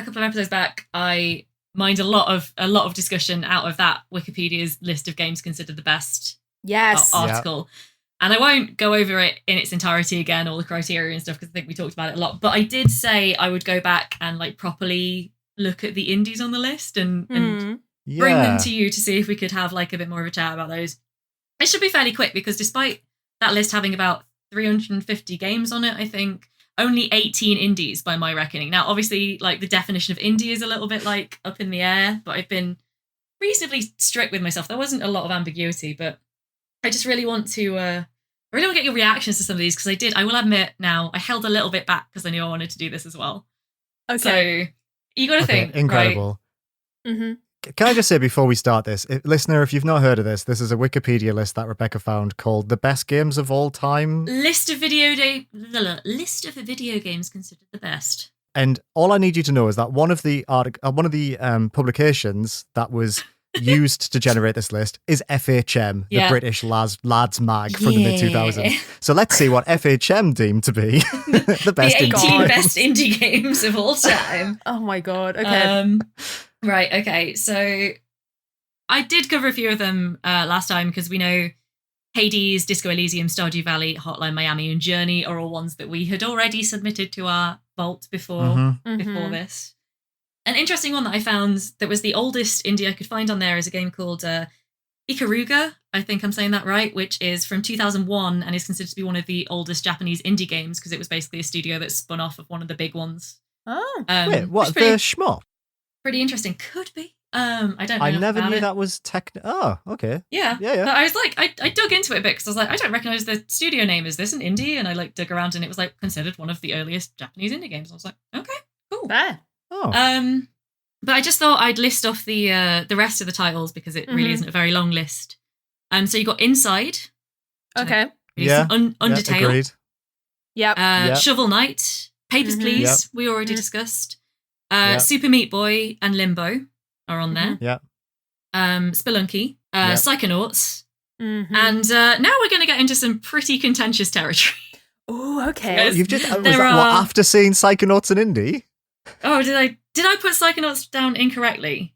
a couple of episodes back, I mined a lot of discussion out of that Wikipedia's list of games considered the best article. And I won't go over it in its entirety again, all the criteria and stuff, because I think we talked about it a lot. But I did say I would go back and like properly look at the indies on the list and bring them to you to see if we could have like a bit more of a chat about those. It should be fairly quick because despite that list having about 350 games on it, I think only 18 indies by my reckoning. Now, obviously, like the definition of indie is a little bit like up in the air, but I've been reasonably strict with myself. There wasn't a lot of ambiguity, but I just really want to I really want to get your reactions to some of these because I will admit now I held a little bit back because I knew I wanted to do this as well. Okay. So you got to think. Incredible. Right? Mm-hmm. Can I just say before we start this, listener, if you've not heard of this is a Wikipedia list that Rebecca found called the best games of all time. List of video games considered the best. And all I need you to know is that one of the publications that was used to generate this list is FHM, the British lads mag from the mid-2000s. So let's see what FHM deemed to be the best the 18 indie best indie games of all time. Oh my god, okay. Right, okay. So I did cover a few of them last time because we know Hades, Disco Elysium, Stardew Valley, Hotline Miami, and Journey are all ones that we had already submitted to our vault before this. An interesting one that I found that was the oldest indie I could find on there is a game called Ikaruga, I think I'm saying that right, which is from 2001 and is considered to be one of the oldest Japanese indie games because it was basically a studio that spun off of one of the big ones. Oh. Wait, what? The Schmo? Pretty interesting. Could be. I don't know. I never knew it. That was Oh, okay. Yeah. But I was like, I dug into it a bit because I was like, I don't recognize the studio name. Is this an indie? And I like dug around and it was like considered one of the earliest Japanese indie games. I was like, okay, cool. Fair. Oh. But I just thought I'd list off the rest of the titles because it really isn't a very long list. So you got Inside. Okay. Undertale. Agreed. Yep. Shovel Knight. Papers, Please. We already discussed. Super Meat Boy and Limbo are on there. Yeah. Spelunky. Psychonauts. And now we're going to get into some pretty contentious territory. Oh, okay. You've just after seeing Psychonauts and Indie? Oh, did I put Psychonauts down incorrectly?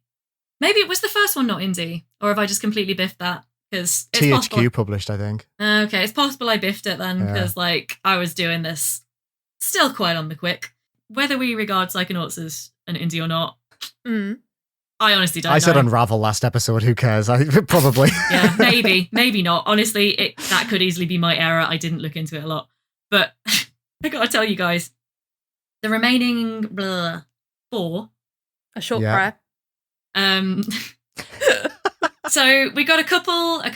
Maybe it was the first one, not indie, or have I just completely biffed that? Because THQ published, I think. Okay, it's possible I biffed it then because I was doing this still quite on the quick. Whether we regard Psychonauts as an indie or not, I honestly don't know. I said Unravel last episode. Who cares? Probably. Yeah, maybe not. Honestly, that could easily be my error. I didn't look into it a lot, but I gotta tell you guys. The remaining 4. A short prayer. So we got a couple of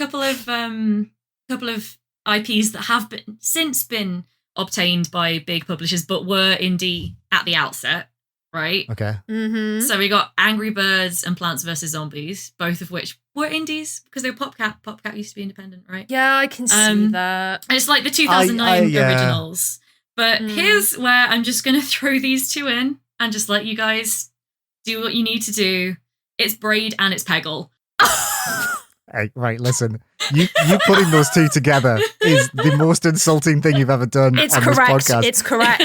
IPs that have since been obtained by big publishers, but were indie at the outset, right? Okay. So we got Angry Birds and Plants vs. Zombies, both of which were indies because they were PopCap. PopCap used to be independent, right? Yeah, I can see that. And it's like the 2009 originals. But here's where I'm just going to throw these two in and just let you guys do what you need to do. It's Braid and it's Peggle. Hey, right, listen. You putting those two together is the most insulting thing you've ever done on this podcast. It's correct.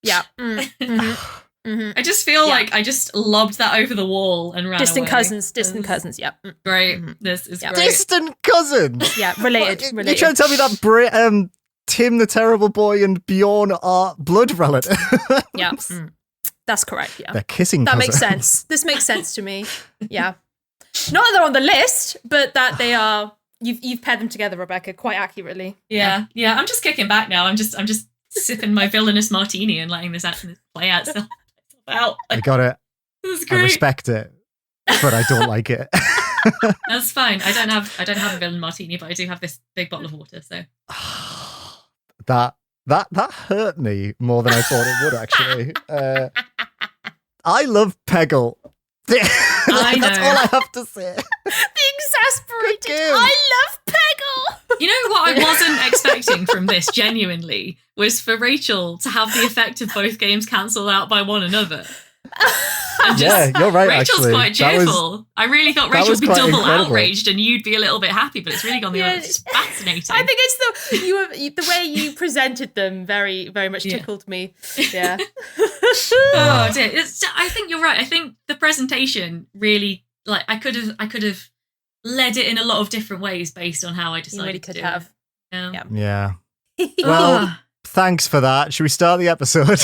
Yeah. I just feel like I just lobbed that over the wall and ran Distant away. Distant cousins, yeah. Great. This is great. Distant cousins? Yeah, related. You're trying to tell me that Tim the Terrible Boy and Bjorn are blood relative? Yeah. That's correct, yeah. They're kissing That cousins. makes sense. This makes sense to me. Yeah. Not that they're on the list, but that they are. You've paired them together, Rebecca, quite accurately. Yeah. I'm just kicking back now. I'm just sipping my villainous martini and letting this play out. Out. I got it. This is great. I respect it, but I don't like it. That's fine. I don't have a villain martini, but I do have this big bottle of water. So that hurt me more than I thought it would. Actually, I love Peggle. I know. That's all I have to say. The exasperated. I love Peggle. You know what I wasn't expecting from this, genuinely, was for Rachel to have the effect of both games cancelled out by one another. You're right. Rachel's actually, quite cheerful. I really thought Rachel would be double incredible. Outraged and you'd be a little bit happy, but it's really gone the other. It's fascinating. I think it's the way you presented them very, very much tickled me. Yeah. Oh dear. I think you're right. I think the presentation really, like, I could have led it in a lot of different ways based on how I decided you really to could do have. it. Yeah. Well, thanks for that. Should we start the episode?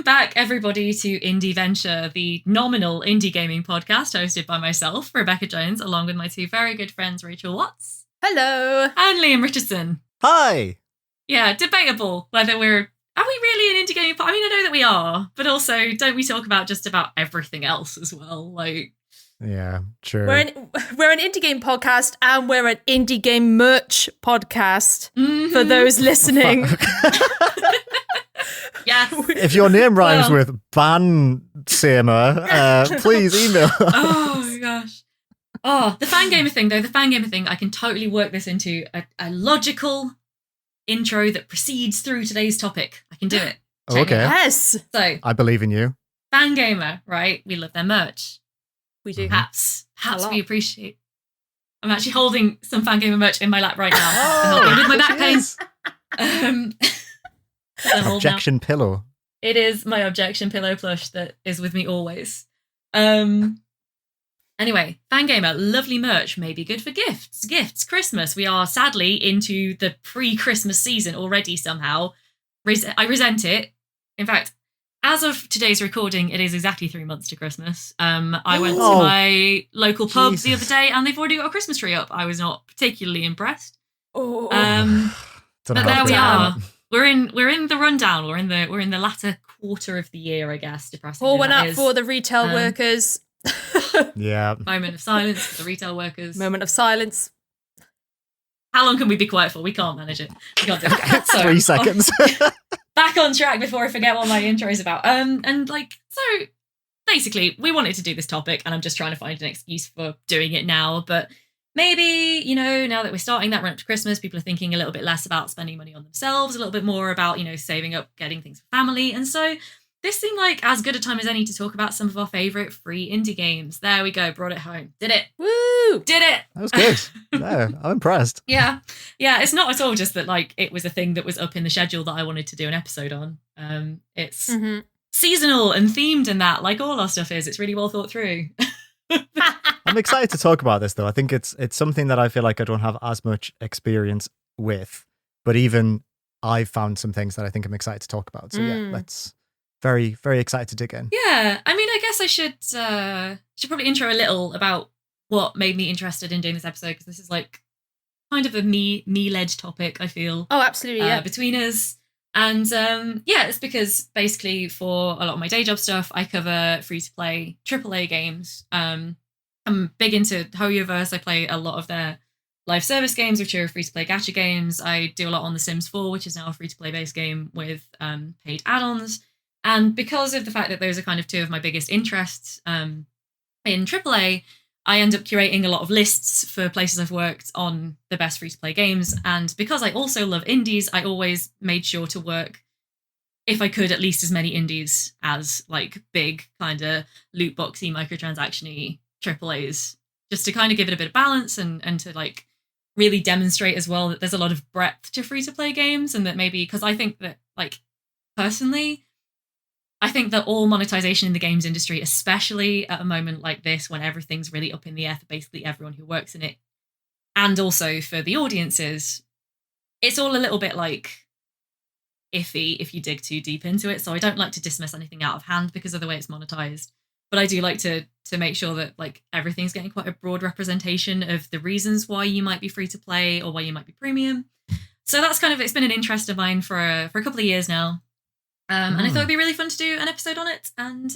Back, everybody, to Indieventure, the nominal indie gaming podcast hosted by myself, Rebecca Jones, along with my two very good friends, Rachel Watts. Hello. And Liam Richardson. Hi. Yeah, debatable whether are we really an indie gaming podcast? I mean, I know that we are, but also don't we talk about just about everything else as well? Like, yeah, true. We're an indie game podcast and we're an indie game merch podcast for those listening. Yes. If your name rhymes with Bansamer, please email us. Oh my gosh. Oh, the fangamer thing, though, I can totally work this into a logical intro that proceeds through today's topic. I can do it. Okay. Yes. So, I believe in you. Fangamer, right? We love their merch. We do. Hats we appreciate. I'm actually holding some Fangamer merch in my lap right now. With my back pain. Objection pillow. It is my objection pillow plush that is with me always. Anyway, Fangamer, lovely merch, maybe good for gifts, Christmas. We are sadly into the pre-Christmas season already somehow. I resent it. In fact, as of today's recording, it is exactly 3 months to Christmas. I went to my local pub the other day and they've already got a Christmas tree up. I was not particularly impressed. But there we are. We're in the rundown. We're in the latter quarter of the year, I guess. Depressing. Pour one up for the retail workers. Yeah. Moment of silence for the retail workers. Moment of silence. How long can we be quiet for? We can't manage it. We can't do it. 3 seconds. Back on track before I forget what my intro is about. So basically, we wanted to do this topic, and I'm just trying to find an excuse for doing it now, but. Maybe, now that we're starting that run up to Christmas, people are thinking a little bit less about spending money on themselves, a little bit more about, saving up, getting things for family. And so this seemed like as good a time as any to talk about some of our favourite free indie games. There we go, brought it home. Did it. Woo! Did it! That was good. No, I'm impressed. Yeah, it's not at all just that, it was a thing that was up in the schedule that I wanted to do an episode on. It's seasonal and themed and that, like all our stuff is. It's really well thought through. I'm excited to talk about this, though. I think it's something that I feel like I don't have as much experience with, but even I've found some things that I think I'm excited to talk about. So let's very, very excited to dig in. Yeah, I mean, I guess I should probably intro a little about what made me interested in doing this episode, because this is kind of a me-led topic, I feel. Oh, absolutely, yeah. Between us. And it's because basically for a lot of my day job stuff, I cover free-to-play AAA games. I'm big into Hoyoverse. I play a lot of their live service games, which are free-to-play gacha games. I do a lot on The Sims 4, which is now a free-to-play based game with paid add-ons. And because of the fact that those are kind of two of my biggest interests in AAA, I end up curating a lot of lists for places I've worked on the best free-to-play games. And because I also love indies, I always made sure to work, if I could, at least as many indies as big kind of loot boxy, microtransaction-y AAAs, just to kind of give it a bit of balance and to really demonstrate as well that there's a lot of breadth to free-to-play games, and that maybe, because I think that personally, I think that all monetization in the games industry, especially at a moment like this when everything's really up in the air for basically everyone who works in it, and also for the audiences, it's all a little bit iffy if you dig too deep into it. So I don't like to dismiss anything out of hand because of the way it's monetized. But I do like to make sure that everything's getting quite a broad representation of the reasons why you might be free to play or why you might be premium. So that's it's been an interest of mine for a couple of years now. And I thought it'd be really fun to do an episode on it. And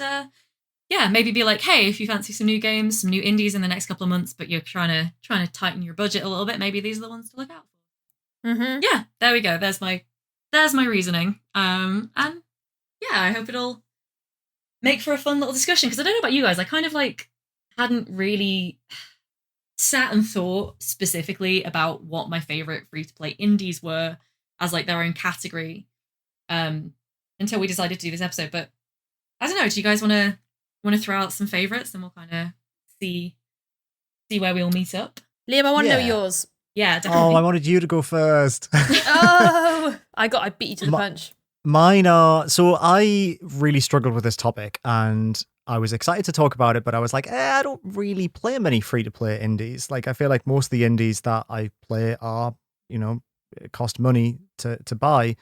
yeah, maybe be like, hey, if you fancy some new games, some new indies in the next couple of months, but you're trying to tighten your budget a little bit, maybe these are the ones to look out for. Mm-hmm. Yeah, there we go. There's my reasoning. And yeah, I hope it'll make for a fun little discussion, because I don't know about you guys, I kind of like hadn't really sat and thought specifically about what my favorite free-to-play indies were as like their own category until we decided to do this episode. But I don't know, do you guys want to throw out some favorites, and we'll kind of see where we all meet up? Liam, I want to know yours. Yeah, definitely. Oh, I wanted you to go first. I beat you to the punch. Mine are, so I really struggled with this topic, and I was excited to talk about it, but I was like, I don't really play many free-to-play indies. Like, I feel like most of the indies that I play are, cost money to buy.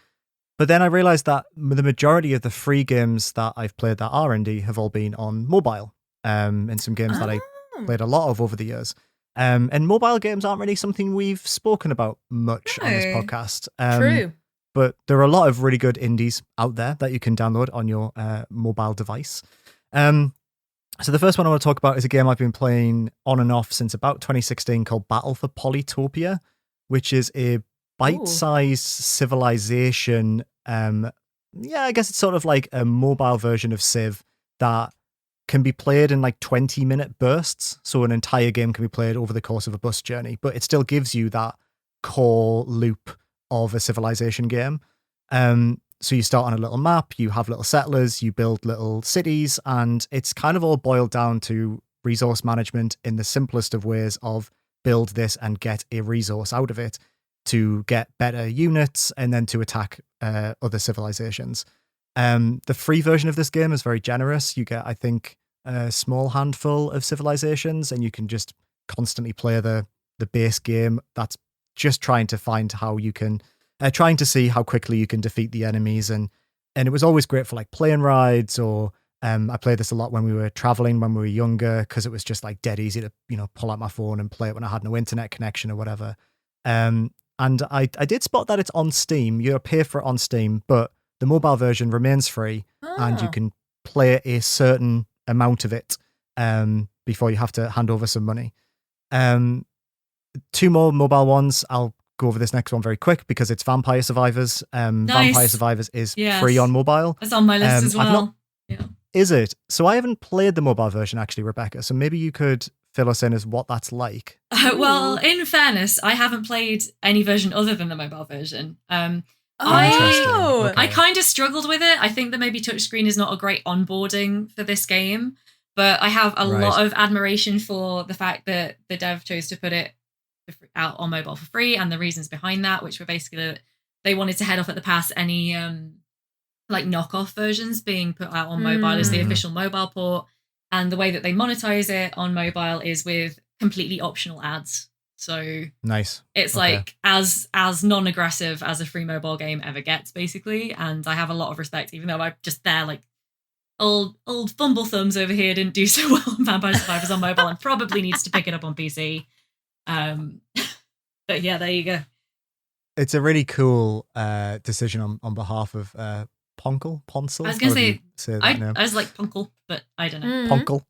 But then I realized that the majority of the free games that I've played that are indie have all been on mobile, and some games that I played a lot of over the years. And mobile games aren't really something we've spoken about much on this podcast. True. But there are a lot of really good indies out there that you can download on your mobile device. So the first one I want to talk about is a game I've been playing on and off since about 2016 called Battle for Polytopia, which is a bite-sized civilization. I guess it's sort of like a mobile version of Civ that can be played in like 20-minute bursts. So an entire game can be played over the course of a bus journey, but it still gives you that core loop of a civilization game. So you start on a little map, you have little settlers, you build little cities, and it's kind of all boiled down to resource management in the simplest of ways of build this and get a resource out of it to get better units and then to attack other civilizations. The free version of this game is very generous. You get, I think, a small handful of civilizations, and you can just constantly play the base game that's just trying to find how you can, trying to see how quickly you can defeat the enemies. And it was always great for like plane rides, or I played this a lot when we were traveling when we were younger, because it was just like dead easy to, pull out my phone and play it when I had no internet connection or whatever. And I did spot that it's on Steam. You pay for it on Steam, but the mobile version remains free, and you can play a certain amount of it before you have to hand over some money. Two more mobile ones. I'll go over this next one very quick because it's Vampire Survivors. Nice. Vampire Survivors is free on mobile. It's on my list as well. Is it? So I haven't played the mobile version actually, Rebecca. So maybe you could fill us in as what that's like. Well, in fairness, I haven't played any version other than the mobile version. Interesting. I Okay. kind of struggled with it. I think that maybe touchscreen is not a great onboarding for this game, but I have a lot of admiration for the fact that the dev chose to put it out on mobile for free, and the reasons behind that, which were basically that they wanted to head off at the pass any like knockoff versions being put out on mobile as the official mobile port. And the way that they monetize it on mobile is with completely optional ads. So nice. It's like as non-aggressive as a free mobile game ever gets, basically. And I have a lot of respect, even though I'm just there like old fumble thumbs over here didn't do so well on Vampire Survivors on mobile and probably needs to pick it up on PC. But yeah, there you go. It's a really cool decision on behalf of Poncel. I was going to say I was like Punkle, but I don't know. Poncel.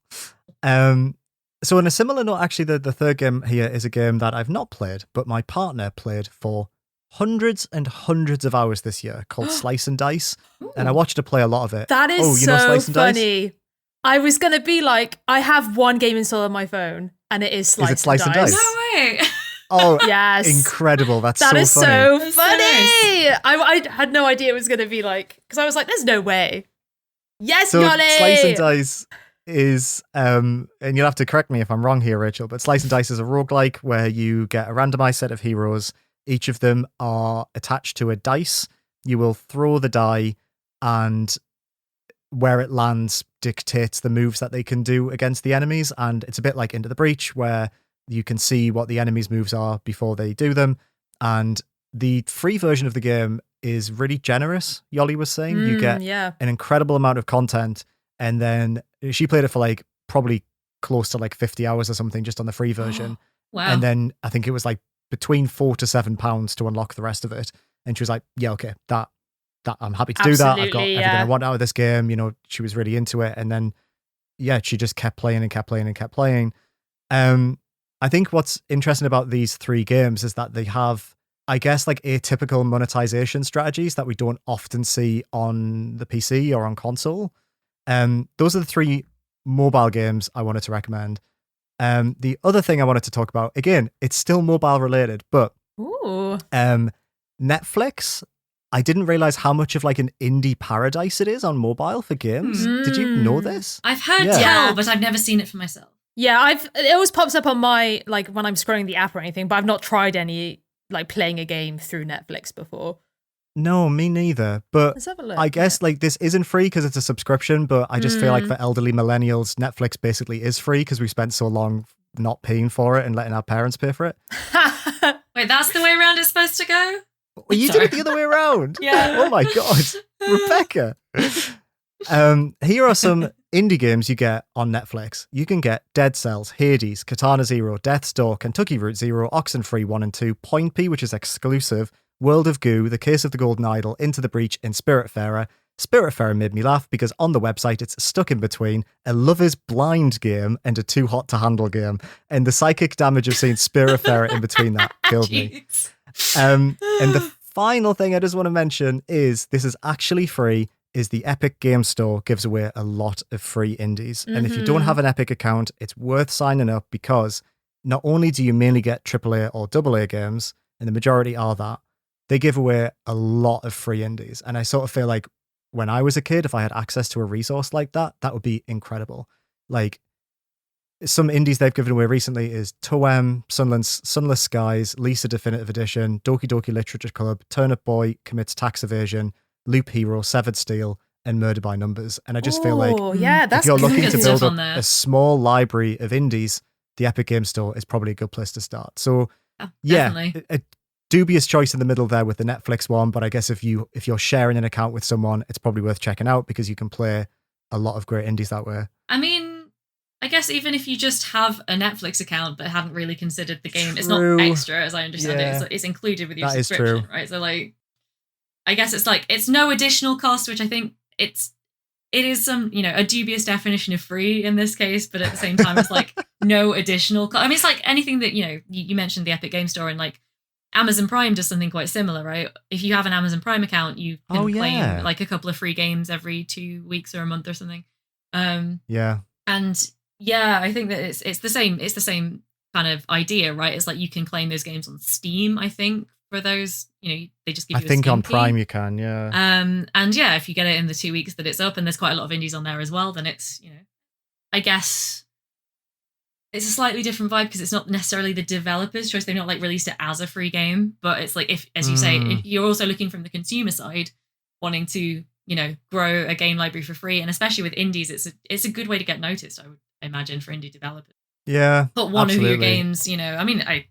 So on a similar note, actually, the third game here is a game that I've not played, but my partner played for hundreds and hundreds of hours this year, called Slice and Dice. Ooh. And I watched her play a lot of it. That is you know so Slice and funny. Dice? I was going to be like, I have one game installed on my phone, and it is Slice and Dice. No way. Oh, yes. Incredible. That is so funny. So funny. I had no idea it was going to be like, because I was like, there's no way. Yes, so Yoli! Slice and Dice is, and you'll have to correct me if I'm wrong here, Rachel, but Slice and Dice is a roguelike where you get a randomized set of heroes. Each of them are attached to a dice. You will throw the die, and where it lands dictates the moves that they can do against the enemies. And it's a bit like Into the Breach, where you can see what the enemy's moves are before they do them. And the free version of the game is really generous, Yoli was saying. You get an incredible amount of content. And then she played it for like probably close to like 50 hours or something just on the free version. Wow. And then I think it was like between £4 to £7 to unlock the rest of it. And she was like, yeah, okay, that I'm happy to do that. I've got everything I want out of this game. You know, she was really into it. And then yeah, she just kept playing and kept playing and kept playing. I think what's interesting about these 3 games is that they have, I guess, like atypical monetization strategies that we don't often see on the PC or on console. Those are the 3 mobile games I wanted to recommend. The other thing I wanted to talk about, again, it's still mobile related, but Netflix, I didn't realize how much of like an indie paradise it is on mobile for games. Did you know this? I've heard tell, but I've never seen it for myself. Yeah, it always pops up on my, like, when I'm scrolling the app or anything, but I've not tried any, like, playing a game through Netflix before. No, me neither. But Let's have a look. I guess like this isn't free because it's a subscription, but I just feel like for elderly millennials, Netflix basically is free because we spent so long not paying for it and letting our parents pay for it. Wait, that's the way around it's supposed to go? Well, you did it the other way around. Yeah. Oh my God. Rebecca. Here are some indie games you get on Netflix. You can get Dead Cells, Hades, Katana Zero, Death's Door, Kentucky Route Zero, Oxenfree 1 and 2, Point P, which is exclusive, World of Goo, The Case of the Golden Idol, Into the Breach, and Spiritfarer. Spiritfarer made me laugh because on the website it's stuck in between a Love is Blind game and a Too Hot to Handle game. And the psychic damage of seeing Spiritfarer in between that killed me. And the final thing I just want to mention is this is actually free, is the Epic Game Store gives away a lot of free indies. And if you don't have an Epic account, it's worth signing up because not only do you mainly get AAA or AA games, and the majority are that, they give away a lot of free indies. And I sort of feel like when I was a kid, if I had access to a resource like that, that would be incredible. Like some indies they've given away recently is Toem, Sunless Skies, Lisa Definitive Edition, Doki Doki Literature Club, Turnip Boy Commits Tax Evasion, Loop Hero, Severed Steel, and Murder by Numbers. And I just feel like if you're looking to build up a small library of indies, the Epic Game Store is probably a good place to start. So a dubious choice in the middle there with the Netflix one, but I guess if you're sharing an account with someone, it's probably worth checking out because you can play a lot of great indies that way. I mean, I guess even if you just have a Netflix account but hadn't really considered the game, it's not extra as I understand it. It's included with your subscription, right? So like, I guess it's like, it's no additional cost, which I think it is some, a dubious definition of free in this case, but at the same time, it's like no additional cost. I mean, it's like anything that, you mentioned the Epic Game Store and like Amazon Prime does something quite similar, right? If you have an Amazon Prime account, you can claim like a couple of free games every 2 weeks or a month or something. And I think that it's the same kind of idea, right? It's like you can claim those games on Steam, I think, for those, they just give you a Steam on key. Prime you can, yeah. And if you get it in the 2 weeks that it's up, and there's quite a lot of indies on there as well, then it's, I guess it's a slightly different vibe because it's not necessarily the developer's choice. They've not like released it as a free game, but it's like, if, as you say, if you're also looking from the consumer side, wanting to, grow a game library for free, and especially with indies, it's a good way to get noticed, I would imagine, for indie developers. Yeah. But one of your games, I mean, I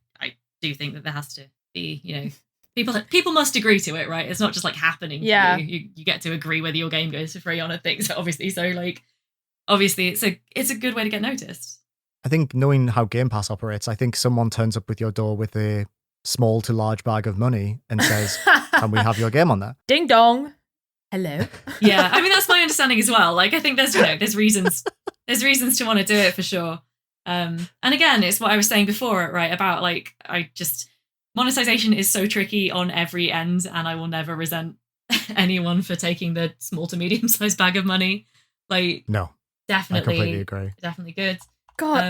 do think that there has to be, people must agree to it, right? It's not just like happening to you. You get to agree whether your game goes for free on a thing. So obviously it's a good way to get noticed. I think knowing how Game Pass operates, I think someone turns up with your door with a small to large bag of money and says, "Can we have your game on there?" Ding dong. Hello. Yeah, I mean that's my understanding as well. Like I think there's reasons to want to do it for sure. And again, it's what I was saying before, right? About like monetization is so tricky on every end, and I will never resent anyone for taking the small to medium sized bag of money. Like, no, definitely, I completely agree. Definitely good. God,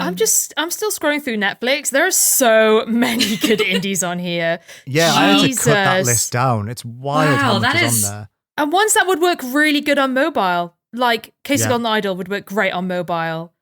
I'm still scrolling through Netflix. There are so many good indies on here. Yeah, I had to cut that list down. It's wild how much is on there. And ones that would work really good on mobile, like Case of Golden Idol would work great on mobile.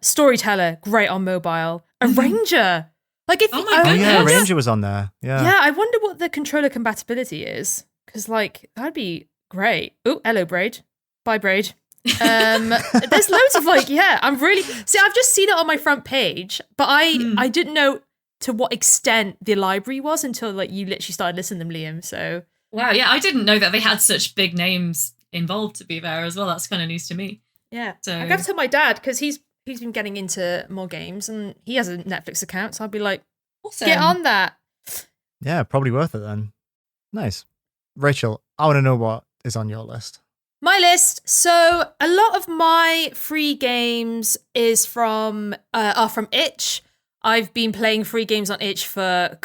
Storyteller, great on mobile. Ranger. Like if Ranger was on there. Yeah, I wonder what the controller compatibility is, because like that'd be great. Oh, hello, Braid. Bye, Braid. There's loads of I'm really I've just seen it on my front page, but I didn't know to what extent the library was until like you literally started listening to them, Liam. So wow, yeah, I didn't know that they had such big names involved, to be fair, as well. That's kind of news to me. Yeah, so I got to tell my dad because he's been getting into more games and he has a Netflix account, so I'd be like, awesome. Get on that. Yeah, probably worth it then. Nice. Rachel, I want to know what is on your list. My list. So a lot of my free games are from itch. I've been playing free games on itch for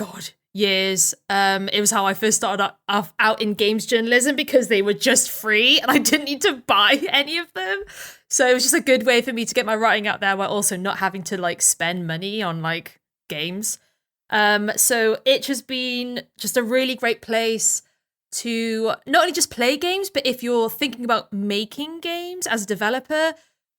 years. It was how I first started out in games journalism because they were just free and I didn't need to buy any of them. So it was just a good way for me to get my writing out there while also not having to like spend money on like games. So itch has been just a really great place to not only just play games, but if you're thinking about making games as a developer,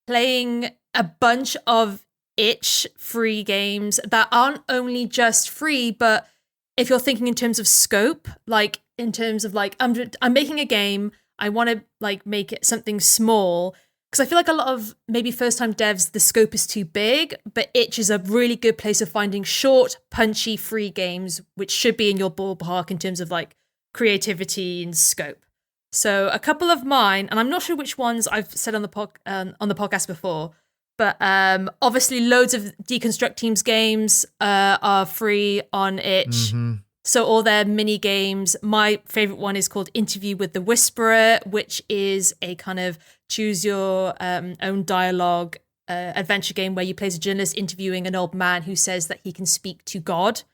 playing a bunch of itch free games that aren't only just free, but if you're thinking in terms of scope, like in terms of like, I'm making a game, I want to like make it something small, because I feel like a lot of maybe first time devs, the scope is too big, but itch is a really good place of finding short, punchy, free games, which should be in your ballpark in terms of like creativity and scope. So a couple of mine, and I'm not sure which ones I've said on the podcast before, but obviously loads of Deconstruct Team's games are free on itch. Mm-hmm. So all their mini games. My favorite one is called Interview with the Whisperer, which is a kind of choose your own dialogue adventure game where you play as a journalist interviewing an old man who says that he can speak to God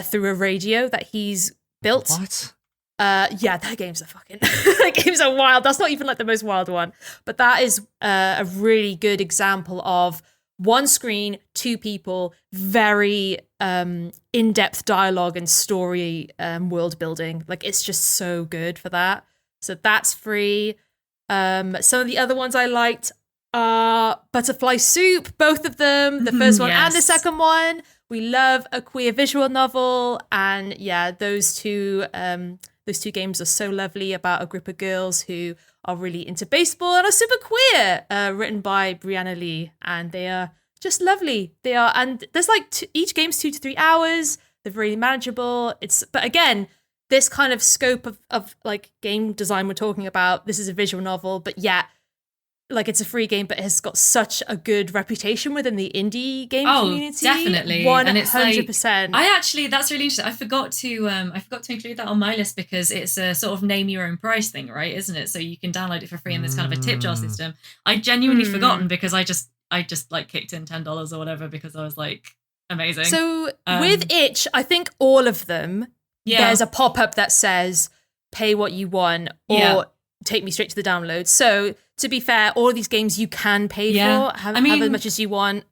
through a radio that he's built. What? Yeah, that game's that game's a wild. That's not even like the most wild one, but that is a really good example of one screen, two people, very in-depth dialogue and story world building. Like it's just so good for that. So that's free. Some of the other ones I liked are Butterfly Soup, both of them, the first one and the second one. We love a queer visual novel, and yeah, those two games are so lovely about a group of girls who are really into baseball and are super queer, written by Brianna Lee, and they are just lovely. They are, and there's like each game's 2 to 3 hours. They're very manageable. But again, this kind of scope of like game design we're talking about, this is a visual novel, but yeah, like it's a free game, but it has got such a good reputation within the indie game community. Definitely, 100%. And it's like, that's really interesting. I forgot to include that on my list because it's a sort of name your own price thing, right? Isn't it? So you can download it for free, and there's kind of a tip jar system. I genuinely forgotten because I just like kicked in $10 or whatever because I was like, amazing. So with itch, I think all of them, there's a pop-up that says pay what you want or take me straight to the download. So to be fair, all of these games you can pay for, have as much as you want.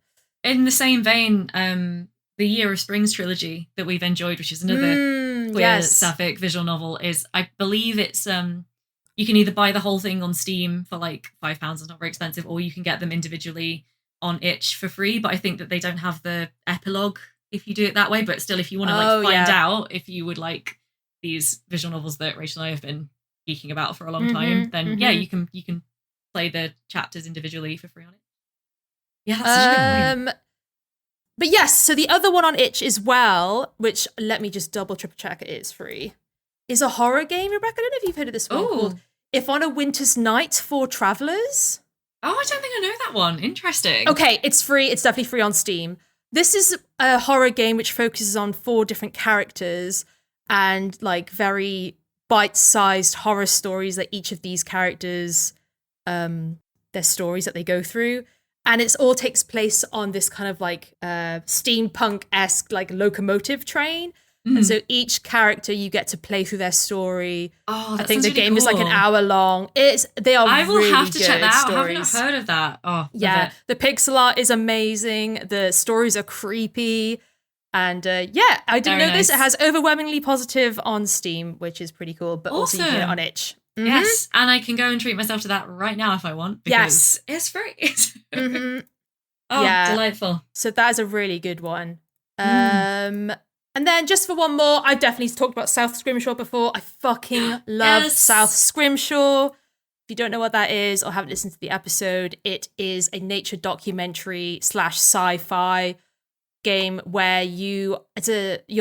In the same vein, the Year of Springs trilogy that we've enjoyed, which is another queer sapphic visual novel, is I believe it's you can either buy the whole thing on Steam for like £5, it's not very expensive, or you can get them individually on itch for free. But I think that they don't have the epilogue if you do it that way. But still, if you want to find out if you would like these visual novels that Rachel and I have been geeking about for a long time, then you can play the chapters individually for free on it. Yeah, that's such a good point. But yes, so the other one on itch as well, which let me just double triple check it is free, is a horror game, Rebecca. I don't know if you've heard of this one called If on a Winter's Night for Travelers. Oh, I don't think I know that one. Interesting. Okay, it's free. It's definitely free on Steam. This is a horror game which focuses on 4 different characters and like very bite-sized horror stories that each of these characters, their stories that they go through. And it all takes place on this kind of like steampunk-esque like locomotive train. And so each character you get to play through their story. Oh, I think the really game cool. is like an hour long. They are. I will really have to good check that out. stories. I haven't heard of that. Oh, yeah. The pixel art is amazing. The stories are creepy, and I didn't know this. It has overwhelmingly positive on Steam, which is pretty cool. But also you can get it on itch. Mm-hmm. Yes, and I can go and treat myself to that right now if I want. Because it's free. Mm-hmm. Oh, yeah. Delightful. So that is a really good one. And then just for one more, I definitely talked about South Scrimshaw before. I fucking love South Scrimshaw. If you don't know what that is or haven't listened to the episode, it is a nature documentary / sci-fi game where you're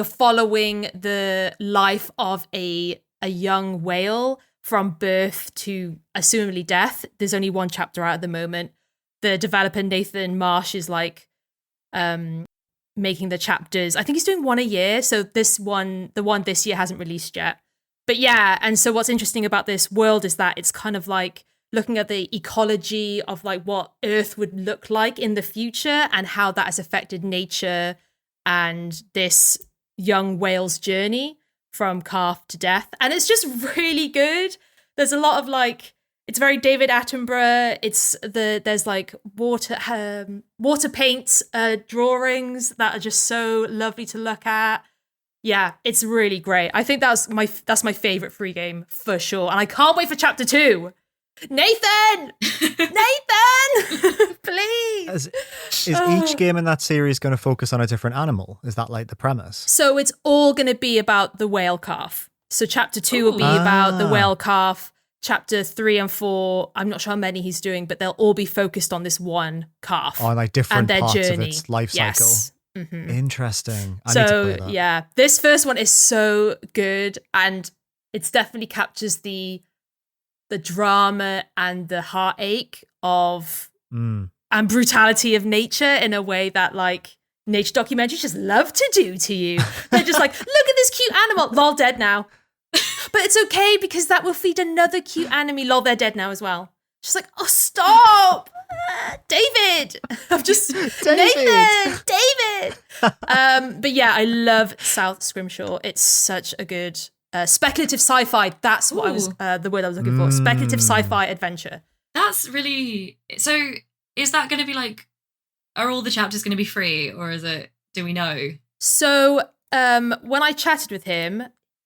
following the life of a young whale from birth to assumably death. There's only one chapter out at the moment. The developer Nathan Marsh is like making the chapters. I think he's doing one a year. So the one this year hasn't released yet. But yeah, and so what's interesting about this world is that it's kind of like looking at the ecology of like what Earth would look like in the future and how that has affected nature and this young whale's journey from calf to death. And it's just really good. There's a lot of like, it's very David Attenborough. There's like water paints, drawings that are just so lovely to look at. Yeah, it's really great. I think that's my favorite free game for sure. And I can't wait for chapter 2. Nathan! Nathan! Please! Is each game in that series going to focus on a different animal? Is that like the premise? So it's all going to be about the whale calf. So chapter 2 will be about the whale calf. Chapter 3 and 4, I'm not sure how many he's doing, but they'll all be focused on this one calf. On like different and parts journey. of its life cycle. Yes. Mm-hmm. Interesting. I need to play that. Yeah, this first one is so good, and it's definitely captures the drama and the heartache of and brutality of nature in a way that like nature documentaries just love to do to you. They're just like, look at this cute animal, lol, dead now. But it's okay because that will feed another cute anime, lol, they're dead now as well. She's like, oh, stop. David. I'm just Nathan. David. But yeah, I love South Scrimshaw. It's such a good speculative sci-fi. That's what I was the word I was looking for. Speculative sci-fi adventure. That's really so. Is that going to be like? Are all the chapters going to be free, or is it? Do we know? So when I chatted with him,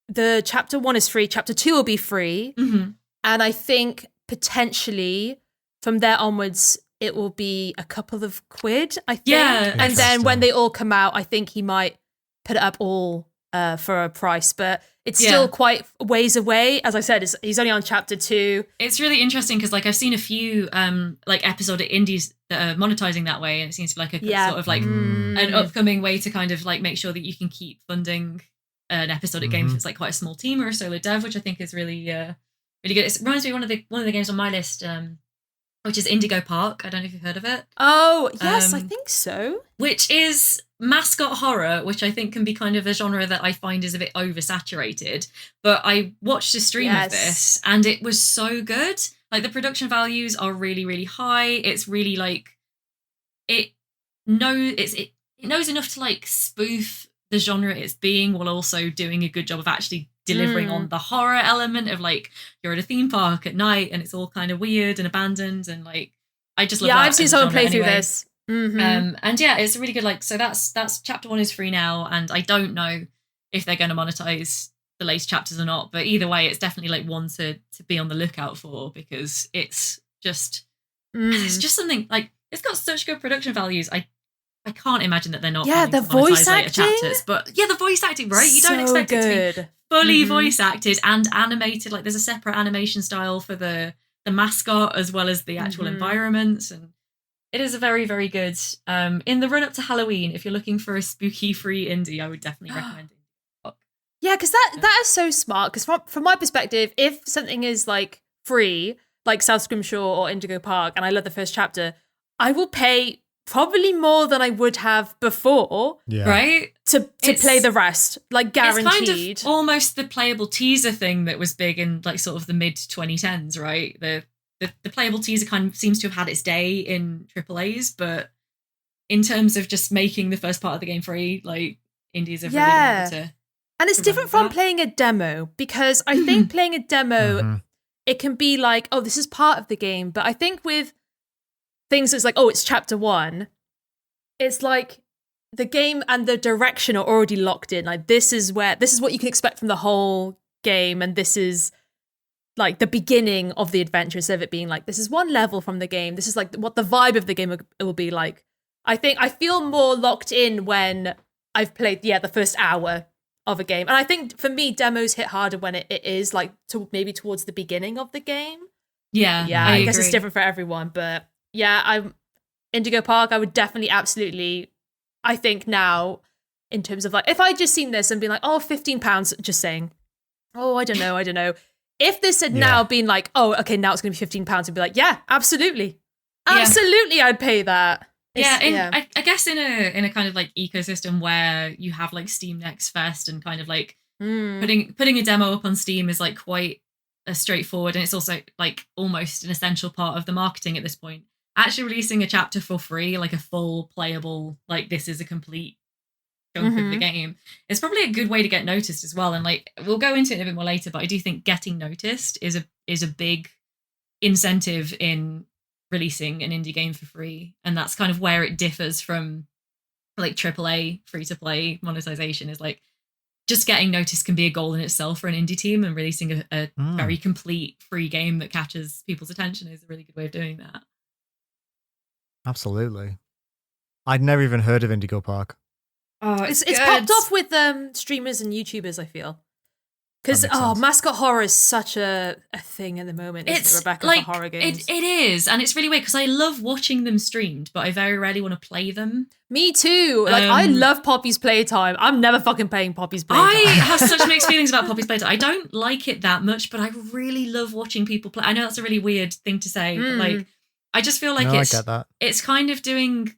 the chapter 1 is free. Chapter 2 will be free, and I think potentially from there onwards it will be a couple of quid. I think, and then when they all come out, I think he might put it up all for a price, but it's still quite ways away. As I said, he's only on chapter 2. It's really interesting because like I've seen a few like episodic indies that are monetizing that way, and it seems to be like a sort of like an upcoming way to kind of like make sure that you can keep funding an episodic game if it's like quite a small team or a solo dev, which I think is really really good. It reminds me of one of the games on my list, which is Indigo Park. I don't know if you've heard of it. Oh yes, I think so. Which is mascot horror, which I think can be kind of a genre that I find is a bit oversaturated. But I watched a stream of this and it was so good. Like the production values are really, really high. It's really like it knows enough to like spoof the genre it's being while also doing a good job of actually delivering on the horror element of like you're at a theme park at night and it's all kind of weird and abandoned and like I just love that. Yeah, I've seen someone play through this. And yeah, it's really good. Like, so that's chapter 1 is free now, and I don't know if they're going to monetize the latest chapters or not. But either way, it's definitely like one to be on the lookout for because it's just something like it's got such good production values. I can't imagine that they're not. Yeah, the voice acting. Chapters, but yeah, the voice acting, right? You don't expect it to be fully voice acted and animated. Like, there's a separate animation style for the mascot as well as the actual environments and. It is a very, very good. In the run up to Halloween, if you're looking for a spooky free indie, I would definitely recommend it. Yeah, because that is so smart. Because from my perspective, if something is like free, like South Scrimshaw or Indigo Park, and I love the first chapter, I will pay probably more than I would have before, right? To play the rest, like guaranteed. It's kind of almost the playable teaser thing that was big in like sort of the mid 2010s, right? The playable teaser kind of seems to have had its day in AAAs, but in terms of just making the first part of the game free, like indies have really been able to. And it's different from playing a demo because I think playing a demo, it can be like, oh, this is part of the game. But I think with things that's like, oh, it's chapter 1, it's like the game and the direction are already locked in. Like this is what you can expect from the whole game, and this is like the beginning of the adventure instead of it being like, this is one level from the game. This is like what the vibe of the game will be like. I think I feel more locked in when I've played, the first hour of a game. And I think for me, demos hit harder when it is like maybe towards the beginning of the game. Yeah. I guess it's different for everyone. But yeah, Indigo Park, I would definitely absolutely, I think now in terms of like, if I'd just seen this and been like, oh, £15, just saying, oh, I don't know. If this had now been like, oh, okay, now it's going to be £15, I'd be like, yeah, absolutely. Absolutely, I'd pay that. I guess in a kind of like ecosystem where you have like Steam Next Fest and kind of like putting a demo up on Steam is like quite straightforward, and it's also like almost an essential part of the marketing at this point. Actually releasing a chapter for free, like a full playable, like this is a complete chunk of the game, it's probably a good way to get noticed as well. And like we'll go into it a bit more later, but I do think getting noticed is a big incentive in releasing an indie game for free, and that's kind of where it differs from like AAA free to play monetization. Is like just getting noticed can be a goal in itself for an indie team, and releasing a very complete free game that catches people's attention is a really good way of doing that. Absolutely. I'd never even heard of Indigo Park. Oh, it's popped off with streamers and YouTubers, I feel. Because mascot horror is such a thing at the moment, isn't it, Rebecca, like, for horror games? It is, and it's really weird because I love watching them streamed, but I very rarely want to play them. Me too. Like I love Poppy's Playtime. I'm never fucking playing Poppy's Playtime. I have such mixed feelings about Poppy's Playtime. I don't like it that much, but I really love watching people play. I know that's a really weird thing to say, but like I just feel like I get that. It's kind of doing.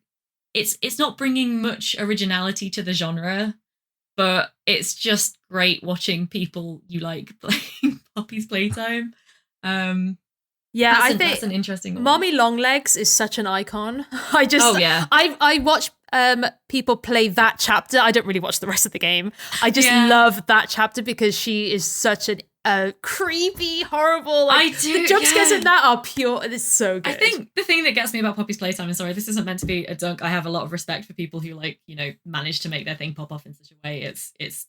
It's not bringing much originality to the genre, but it's just great watching people you like playing Poppy's Playtime. Yeah, I think that's an interesting one. Mommy Longlegs is such an icon. I watch people play that chapter. I don't really watch the rest of the game. I just love that chapter because she is such a creepy, horrible. Like, the jump scares in that are pure. It's so good. I think the thing that gets me about Poppy's Playtime, and sorry, this isn't meant to be a dunk. I have a lot of respect for people who like, manage to make their thing pop off in such a way. It's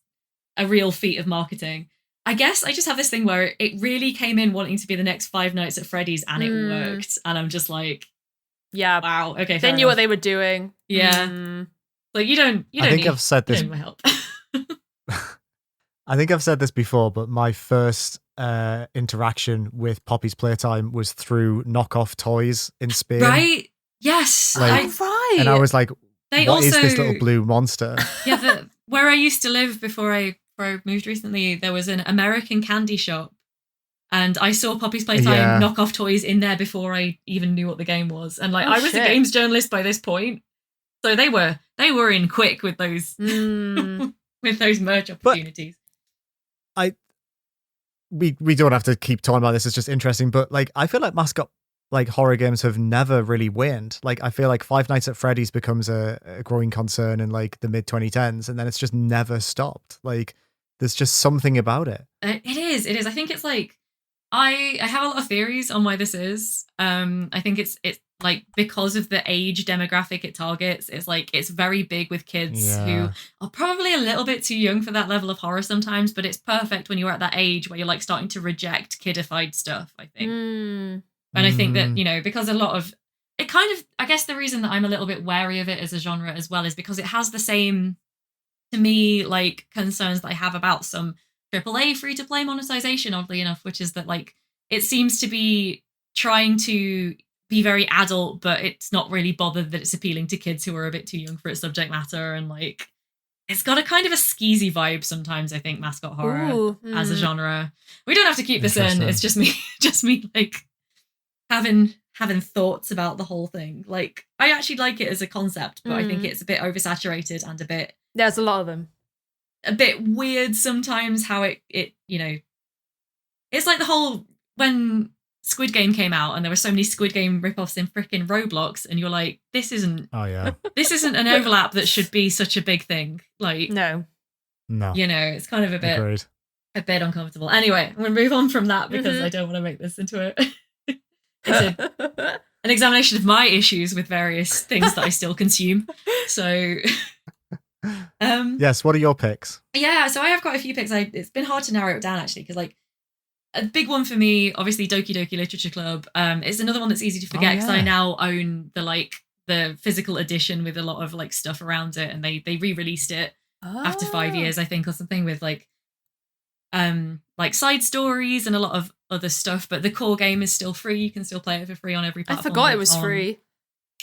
a real feat of marketing. I guess I just have this thing where it really came in wanting to be the next Five Nights at Freddy's, and it worked. And I'm just like, yeah, wow, okay. They knew what they were doing. Yeah, like you don't. I think I've said this. My help. I think I've said this before, but my first interaction with Poppy's Playtime was through knockoff toys in Spain. Right? Yes. Right. And I was like, what is this little blue monster? Yeah, where I used to live before I moved recently, there was an American candy shop, and I saw Poppy's Playtime knockoff toys in there before I even knew what the game was. And like, I was a games journalist by this point, so they were in quick with those with those merch opportunities. We don't have to keep talking about this. It's just interesting, but like I feel like mascot like horror games have never really waned. Like I feel like Five Nights at Freddy's becomes a growing concern in like the mid 2010s, and then it's just never stopped. Like there's just something about it. It is. I think it's like I have a lot of theories on why this is. I think it's like because of the age demographic it targets. It's like it's very big with kids who are probably a little bit too young for that level of horror sometimes, but it's perfect when you're at that age where you're like starting to reject kidified stuff, I think. And I think that, because a lot of it kind of, I guess the reason that I'm a little bit wary of it as a genre as well is because it has the same, to me, like concerns that I have about some AAA free-to-play monetization, oddly enough, which is that like it seems to be trying to be very adult, but it's not really bothered that it's appealing to kids who are a bit too young for its subject matter, and like it's got a kind of a skeezy vibe sometimes, I think, mascot horror as a genre. We don't have to keep this in. It's just me like having thoughts about the whole thing. Like I actually like it as a concept, but I think it's a bit oversaturated and a bit there's a lot of them. A bit weird sometimes how it it's like the whole when Squid Game came out and there were so many Squid Game ripoffs in frickin' Roblox, and you're like, this isn't this isn't an overlap that should be such a big thing. Like no, it's kind of a bit uncomfortable. Anyway, I'm gonna move on from that because I don't want to make this into an examination of my issues with various things that I still consume. So yes, what are your picks? Yeah, so I have quite a few picks. It's been hard to narrow it down actually, because like a big one for me, obviously Doki Doki Literature Club. It's another one that's easy to forget because I now own the physical edition with a lot of like stuff around it, and they re-released it after 5 years, I think, or something, with like side stories and a lot of other stuff. But the core game is still free. You can still play it for free on every platform. I forgot it was free.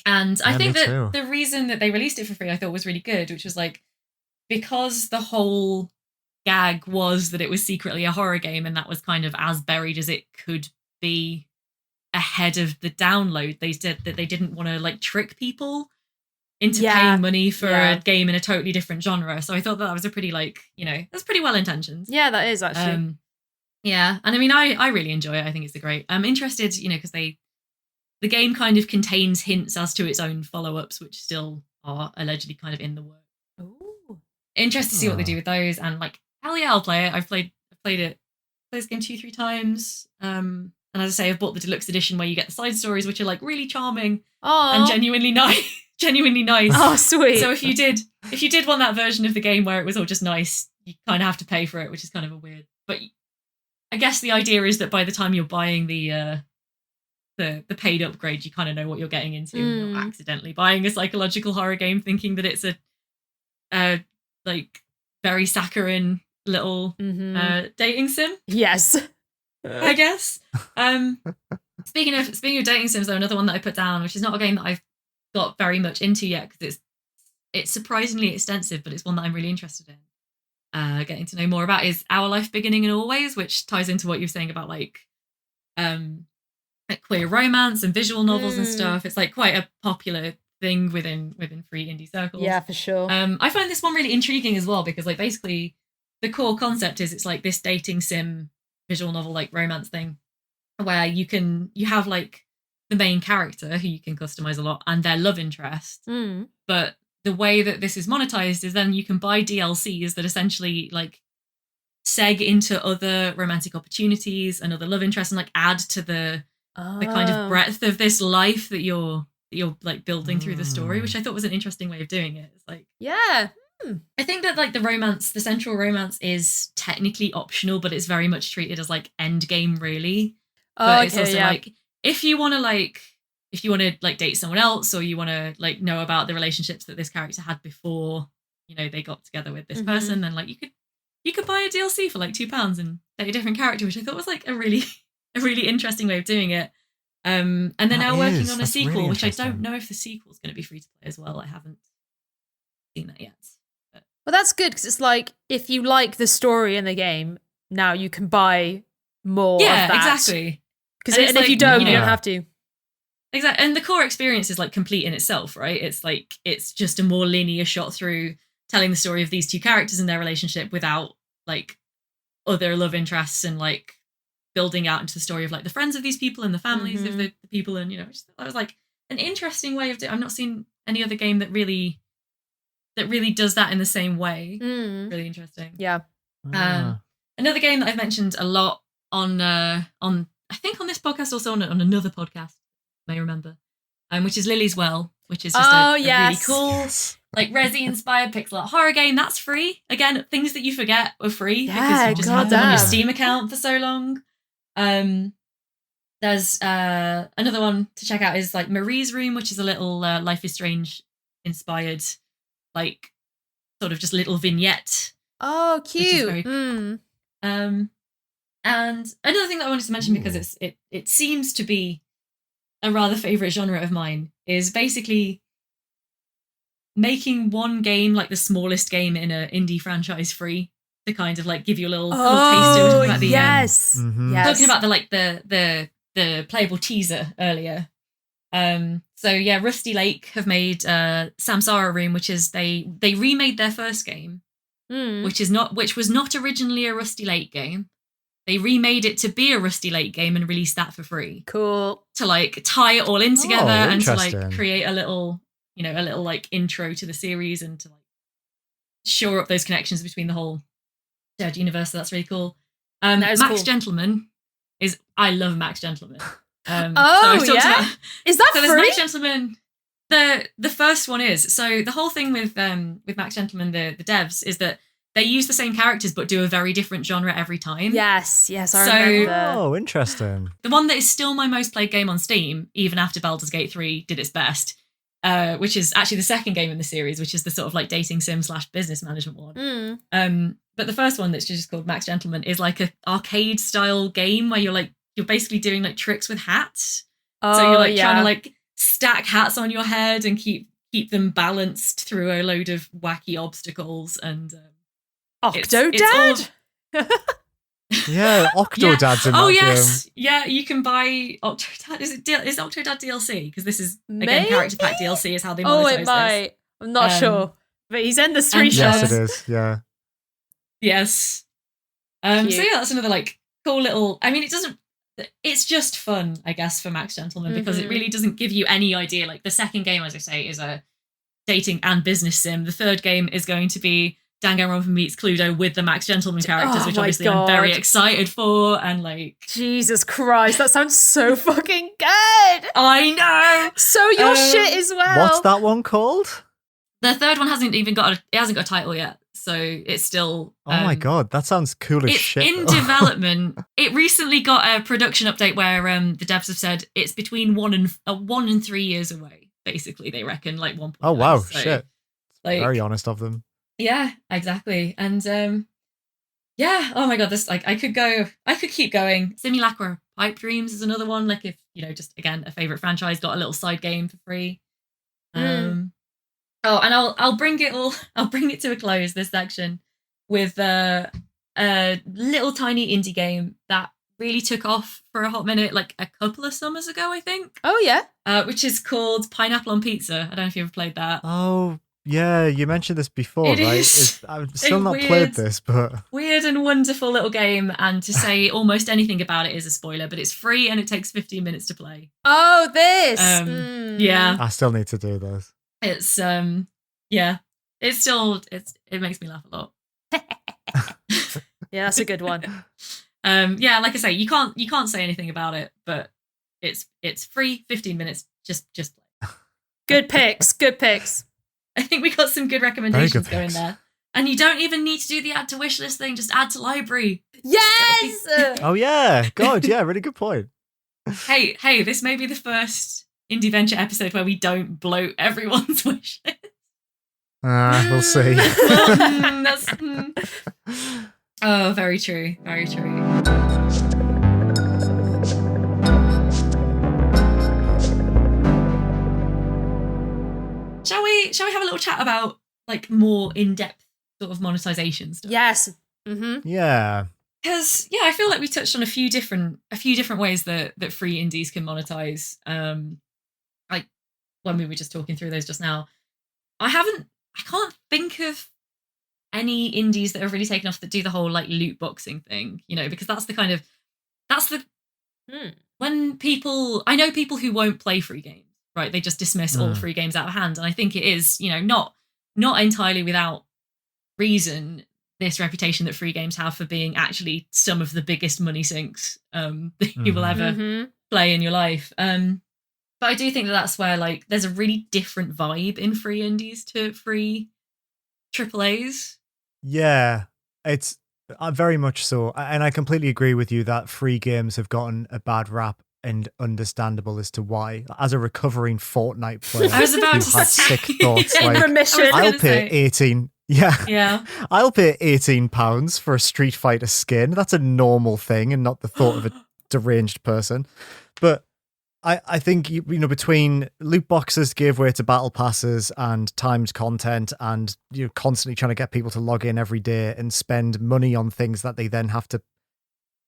And I think that the reason that they released it for free I thought was really good, which was like because the whole gag was that it was secretly a horror game, and that was kind of as buried as it could be ahead of the download. They said that they didn't want to like trick people into paying money for a game in a totally different genre. So I thought that was a pretty that's pretty well intentioned. Yeah, that is actually. Yeah, and I mean, I really enjoy it. I think it's great. I'm interested, because the game kind of contains hints as to its own follow-ups, which still are allegedly kind of in the works. Ooh. Interested to see what they do with those, and hell yeah, I'll play it. I've played this game 2-3 times. And as I say, I've bought the deluxe edition where you get the side stories, which are really charming and genuinely nice. Genuinely nice. Oh, sweet. So if you did want that version of the game where it was all just nice, you kind of have to pay for it, which is kind of a weird. But I guess the idea is that by the time you're buying the paid upgrade, you kind of know what you're getting into. You're not accidentally buying a psychological horror game thinking that it's a very saccharine little dating sim. Yes. I guess. Speaking of dating sims, though, another one that I put down, which is not a game that I've got very much into yet because it's surprisingly extensive, but it's one that I'm really interested in getting to know more about, is Our Life Beginning and Always, which ties into what you're saying about queer romance and visual novels and stuff. It's quite a popular thing within free indie circles. Yeah, for sure. I find this one really intriguing as well because basically the core concept is it's this dating sim visual novel romance thing where you have the main character who you can customize a lot and their love interest. But the way that this is monetized is then you can buy DLCs that essentially seg into other romantic opportunities and other love interests and add to the kind of breadth of this life that you're building through the story, which I thought was an interesting way of doing it. It's yeah. I think that the central romance is technically optional, but it's very much treated as end game really. But it's also if you want to date someone else, or you want to know about the relationships that this character had before they got together with this person, then you could buy a DLC for £2 and date a different character, which I thought was a really interesting way of doing it. And they're now working on a sequel, really, which I don't know if the sequel is going to be free to play as well. I haven't seen that yet. Well, that's good because it's if you like the story in the game, now you can buy more of that. Yeah, exactly. Because if you don't, you don't have to. Exactly. And the core experience is complete in itself, right? It's just a more linear shot through telling the story of these two characters and their relationship without other love interests and building out into the story of the friends of these people and the families of the people. And, that was an interesting way of doing. I've not seen any other game that really does that in the same way. Really interesting. Yeah. Another game that I've mentioned a lot on I think on this podcast, also on another podcast, I may remember, which is Lily's Well, which is just a really cool, Resi inspired pixel art horror game. That's free. Again, things that you forget are free because you just had them on your Steam account for so long. There's another one to check out is Marie's Room, which is a little Life is Strange inspired, sort of just little vignette. Oh, cute. Which is very cool. And another thing that I wanted to mention, because it seems to be a rather favourite genre of mine, is basically making one game the smallest game in an indie franchise free to kind of give you a little taste of it. About yes. Talking about the playable teaser earlier. So yeah, Rusty Lake have made Samsara Room, which is they remade their first game, which was not originally a Rusty Lake game. They remade it to be a Rusty Lake game and released that for free. Cool. To tie it all in together and to create a little intro to the series and to shore up those connections between the whole shared universe. So that's really cool. Max cool. Gentleman I love Max Gentleman. Is that so free? Max Gentleman. The first one is. So the whole thing with Max Gentleman, the devs, is that they use the same characters but do a very different genre every time. Yes, I remember. Oh, interesting. The one that is still my most played game on Steam, even after Baldur's Gate 3 did its best, which is actually the second game in the series, which is the sort of dating sim / business management one. But the first one that's just called Max Gentleman is a arcade style game where you're basically doing tricks with hats. So you're trying to stack hats on your head and keep them balanced through a load of wacky obstacles and Octodad? Yeah, Octodad's in that Oh yes, game. Yeah, you can buy Octodad. Is Octodad DLC? Because this is again character pack DLC is how they monetize it might. This. I'm not sure, but he's in the screenshot. Yes, it is. Yeah. Yes. So yeah, that's another cool little. I mean, it's just fun, I guess, for Max Gentleman, because it really doesn't give you any idea. Like, the second game, as I say, is a dating and business sim. The third game is going to be Danganronpa meets Cluedo with the Max Gentleman characters, which obviously I'm very excited for. And like, Jesus Christ, that sounds so fucking good. I know. So your shit as well. What's that one called? The third one hasn't got a title yet, so it's still. Oh my god, that sounds cool as shit. In development. It recently got a production update where the devs have said it's between 1 and 3 years away. Basically, they reckon like 1. Oh wow, so, shit! Like, very honest of them. Yeah, exactly, and yeah. Oh my god, this like I could keep going. Simulacra Pipe Dreams is another one. Like, if just again a favorite franchise, got a little side game for free. Oh, and I'll bring it to a close, this section, with a little tiny indie game that really took off for a hot minute, like a couple of summers ago, I think. Oh yeah. Which is called Pineapple on Pizza. I don't know if you ever played that. Oh yeah, you mentioned this before, It right? is I've still not played this, but weird and wonderful little game. And to say almost anything about it is a spoiler, but it's free and it takes 15 minutes to play. Oh, this. Yeah. I still need to do this. It's yeah. It makes me laugh a lot. Yeah, that's a good one. Yeah, like I say, you can't say anything about it, but it's free, 15 minutes, just play. Good picks. I think we got some good recommendations going there. And you don't even need to do the add to wish list thing, just add to library. Yes! Oh yeah, God, yeah, really good point. Hey, this may be the first Indieventure episode where we don't bloat everyone's wish list. We'll see. Oh, very true. Very true. Shall we have a little chat about like more in-depth sort of monetization stuff? Yes. Mm-hmm. Yeah. Because I feel like we touched on a few different ways that free indies can monetize. Like when we were just talking through those just now, I can't think of any indies that have really taken off that do the whole like loot boxing thing, because when I know people who won't play free games, right? They just dismiss all free games out of hand. And I think it is, not entirely without reason, this reputation that free games have for being actually some of the biggest money sinks that you will ever play in your life. But I do think that that's where like there's a really different vibe in free indies to free AAAs. Yeah, it's very much so. And I completely agree with you that free games have gotten a bad rap, and understandable as to why. As a recovering Fortnite player, I was about who to had say, sick thoughts in like, remission. I'll pay 18. Yeah. I'll pay £18 for a Street Fighter skin. That's a normal thing, and not the thought of a deranged person. But I think between loot boxes give way to battle passes and timed content, and you're constantly trying to get people to log in every day and spend money on things that they then have to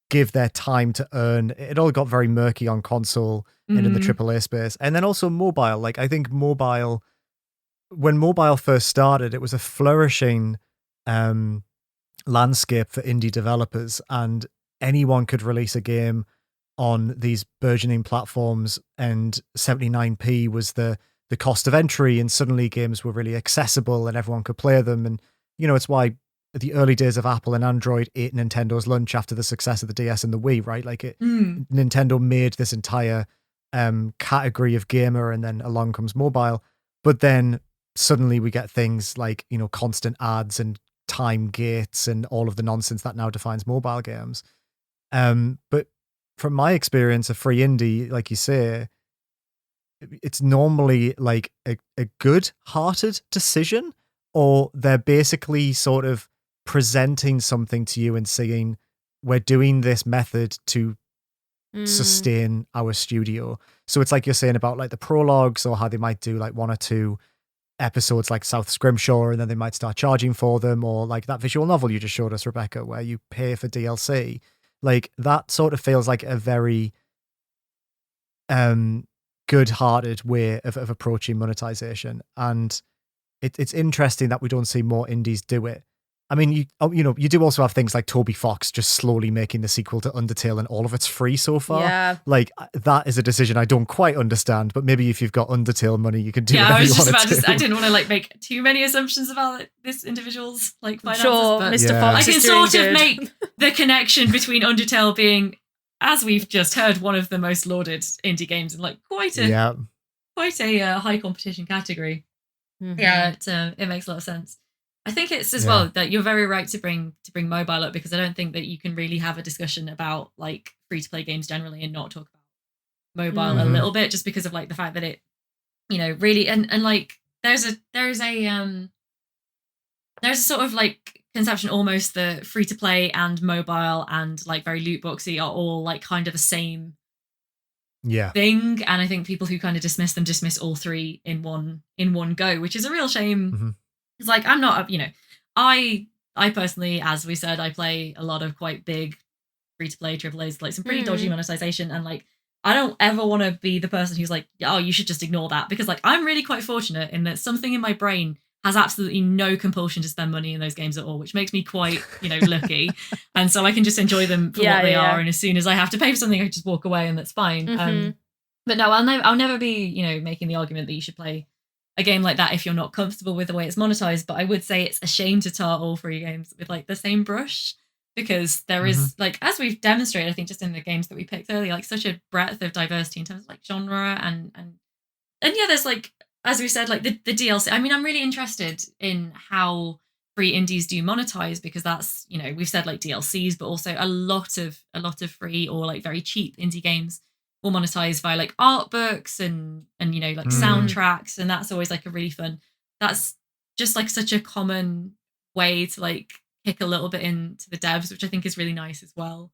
give their time to earn. It all got very murky on console and in the AAA space. And then also mobile. Like, I think when mobile first started, it was a flourishing landscape for indie developers, and anyone could release a game on these burgeoning platforms, and 79p was the cost of entry, and suddenly games were really accessible and everyone could play them. And it's why the early days of Apple and Android ate Nintendo's lunch after the success of the DS and the Wii, right? Like Nintendo made this entire category of gamer, and then along comes mobile. But then suddenly we get things like, constant ads and time gates and all of the nonsense that now defines mobile games. But from my experience, a free indie, like you say, it's normally like a good-hearted decision, or they're basically sort of presenting something to you and saying, we're doing this method to sustain our studio. So it's like you're saying about like the prologues, or how they might do like 1 or 2 episodes like South Scrimshaw, and then they might start charging for them, or like that visual novel you just showed us, Rebecca, where you pay for DLC. Like, that sort of feels like a very good-hearted way of approaching monetization. And it's interesting that we don't see more indies do it. I mean, you do also have things like Toby Fox just slowly making the sequel to Undertale, and all of it's free so far. Yeah. Like, that is a decision I don't quite understand, but maybe if you've got Undertale money, you can do whatever I was you just want about to. to. I didn't want to like make too many assumptions about this individual's like finances. Sure, but Mr. Fox I is can doing sort of good. make the connection between Undertale being, as we've just heard, one of the most lauded indie games in like quite a high competition category. Mm-hmm. Yeah, it makes a lot of sense. I think it's as well that you're very right to bring mobile up, because I don't think that you can really have a discussion about like free to play games generally and not talk about mobile a little bit, just because of like the fact that it, really and like there's a sort of like conception almost that free to play and mobile and like very loot boxy are all like kind of the same thing, and I think people who kind of dismiss all three in one go, which is a real shame. It's like, I'm not, I personally, as we said, I play a lot of quite big free-to-play AAAs, like some pretty dodgy monetization, and like, I don't ever want to be the person who's like, oh, you should just ignore that, because like, I'm really quite fortunate in that something in my brain has absolutely no compulsion to spend money in those games at all, which makes me quite, lucky. And so I can just enjoy them for what they are, and as soon as I have to pay for something, I just walk away, and that's fine. But no, I'll never be, making the argument that you should play a game like that if you're not comfortable with the way it's monetized. But I would say it's a shame to tar all free games with like the same brush, because there is like, as we've demonstrated, I think just in the games that we picked earlier, like such a breadth of diversity in terms of like genre and yeah, there's like, as we said, like the DLC. I mean, I'm really interested in how free indies do monetize, because that's, we've said like DLCs, but also a lot of free or like very cheap indie games will monetize via like art books and like soundtracks, and that's always like a really fun. That's just like such a common way to like kick a little bit into the devs, which I think is really nice as well.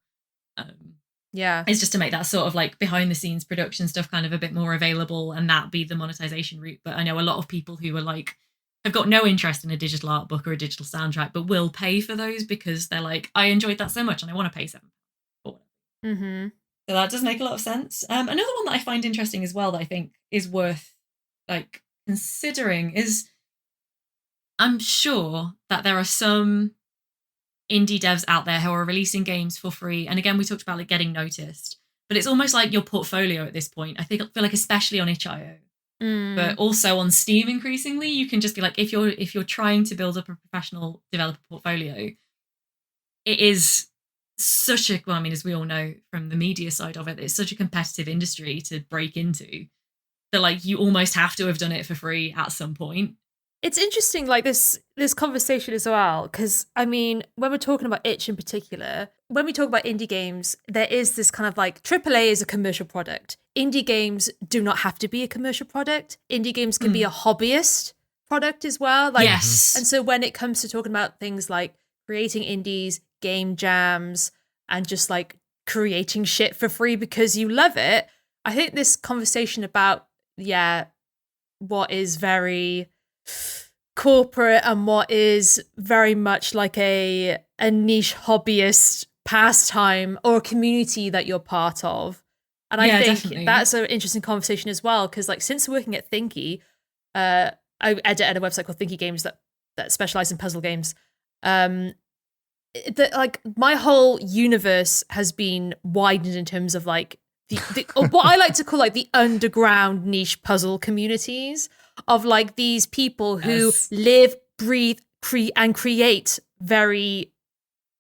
It's just to make that sort of like behind the scenes production stuff kind of a bit more available, and that be the monetization route. But I know a lot of people who are like, have got no interest in a digital art book or a digital soundtrack, but will pay for those because they're like, I enjoyed that so much and I want to pay £7. So that does make a lot of sense. Another one that I find interesting as well that I think is worth like considering is, I'm sure that there are some indie devs out there who are releasing games for free. And again, we talked about like getting noticed, but it's almost like your portfolio at this point. I feel like especially on itch.io, but also on Steam increasingly, you can just be like, if you're trying to build up a professional developer portfolio, it is such a, well, I mean, as we all know from the media side of it, it's such a competitive industry to break into that like you almost have to have done it for free at some point. It's interesting, like this conversation as well, because I mean, when we're talking about itch in particular, when we talk about indie games, there is this kind of like AAA is a commercial product. Indie games do not have to be a commercial product. Indie games can be a hobbyist product as well. Like, yes. And so when it comes to talking about things like creating indies, game jams, and just like creating shit for free because you love it, I think this conversation about, what is very corporate and what is very much like a niche hobbyist pastime or a community that you're part of. And I think definitely. That's an interesting conversation as well, because like since working at Thinky, I edit at a website called Thinky Games that specialize in puzzle games. Like my whole universe has been widened in terms of like the what I like to call like the underground niche puzzle communities of like these people who live, breathe, and create very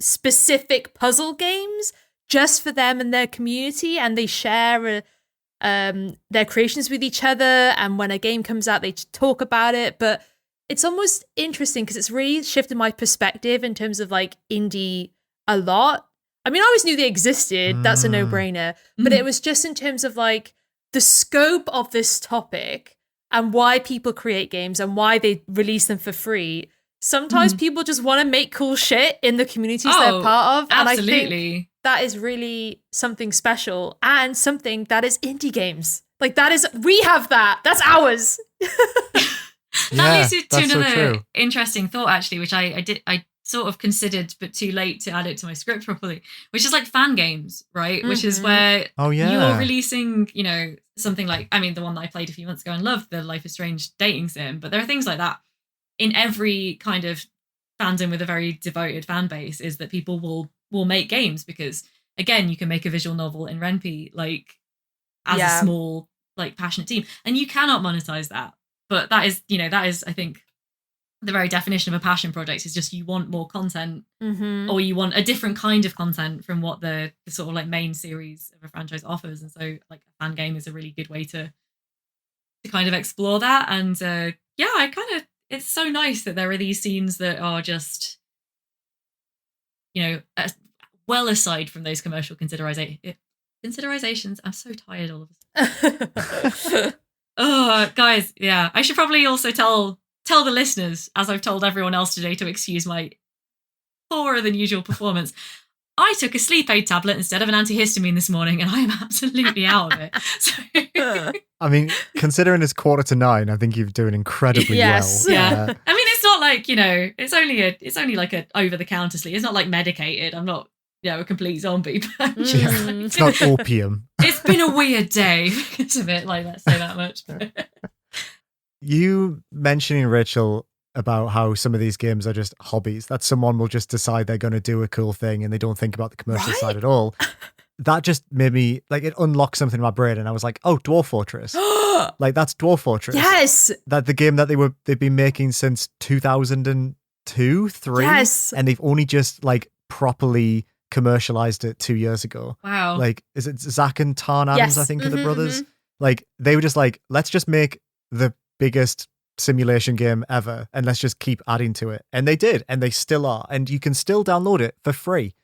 specific puzzle games just for them and their community, and they share their creations with each other, and when a game comes out they talk about it. But it's almost interesting because it's really shifted my perspective in terms of like indie a lot. I mean, I always knew they existed, that's a no-brainer, but it was just in terms of like the scope of this topic and why people create games and why they release them for free. Sometimes people just want to make cool shit in the communities they're part of. Absolutely. And I think that is really something special and something that is indie games. Like that is, we have that. That's ours. That leads to another interesting thought, actually, which I sort of considered, but too late to add it to my script properly, which is like fan games, right? Which is where you're releasing, something like, I mean, the one that I played a few months ago and loved, the Life is Strange dating sim, but there are things like that in every kind of fandom with a very devoted fan base is that people will make games because, again, you can make a visual novel in Ren'Py like as a small, like, passionate team, and you cannot monetize that. But that is I think the very definition of a passion project is just you want more content, or you want a different kind of content from what the sort of like main series of a franchise offers. And so like a fan game is a really good way to kind of explore that. And it's so nice that there are these scenes that are just, well aside from those commercial considerations. I'm so tired all of a sudden. Oh, guys, yeah. I should probably also tell the listeners, as I've told everyone else today, to excuse my poorer than usual performance. I took a sleep aid tablet instead of an antihistamine this morning, and I am absolutely out of it. So. I mean, considering it's 9:15, I think you're doing incredibly well. Yeah. I mean, it's not like, it's only like a over-the-counter sleep. It's not like medicated. I'm not, a complete zombie. But it's not opium. It's been a weird day because of it. Like, let's say that much. You mentioning, Rachel, about how some of these games are just hobbies, that someone will just decide they're going to do a cool thing and they don't think about the commercial side at all. That just made me, like, it unlocked something in my brain, and I was like, oh, Dwarf Fortress. Like, that's Dwarf Fortress. Yes. That the game that they've been making since 2002, 3. Yes. And they've only just, like, properly commercialized it 2 years ago. Wow. Like, is it Zach and Tarn Adams, Yes. I think, are the brothers? Like, they were just like, let's just make the biggest simulation game ever and let's just keep adding to it. And they did, and they still are. And you can still download it for free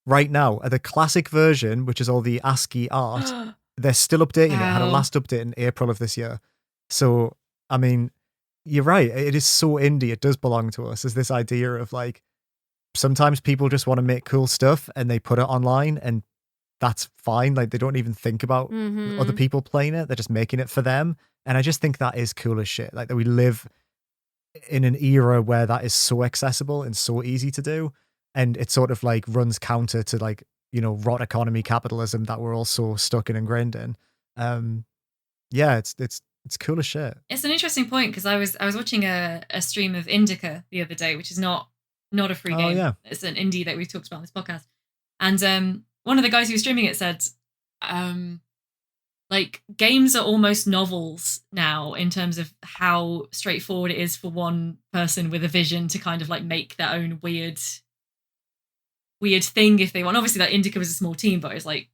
right now. The classic version, which is all the ASCII art, they're still updating it. Had a last update in April of this year. So, I mean, you're right. It is so indie. It does belong to us. There's this idea of like, sometimes people just want to make cool stuff and they put it online, and that's fine. Like, they don't even think about other people playing it. They're just making it for them. And I just think that is cool as shit. Like, that we live in an era where that is so accessible and so easy to do. And it sort of like runs counter to like, rot economy capitalism that we're all so stuck and ingrained in. It's cool as shit. It's an interesting point because I was watching a stream of Indica the other day, which is not a free game. Yeah. It's an indie that we've talked about on this podcast. And one of the guys who was streaming it said, like, games are almost novels now in terms of how straightforward it is for one person with a vision to kind of like make their own weird thing if they want. Obviously, that Indica was a small team, but it's like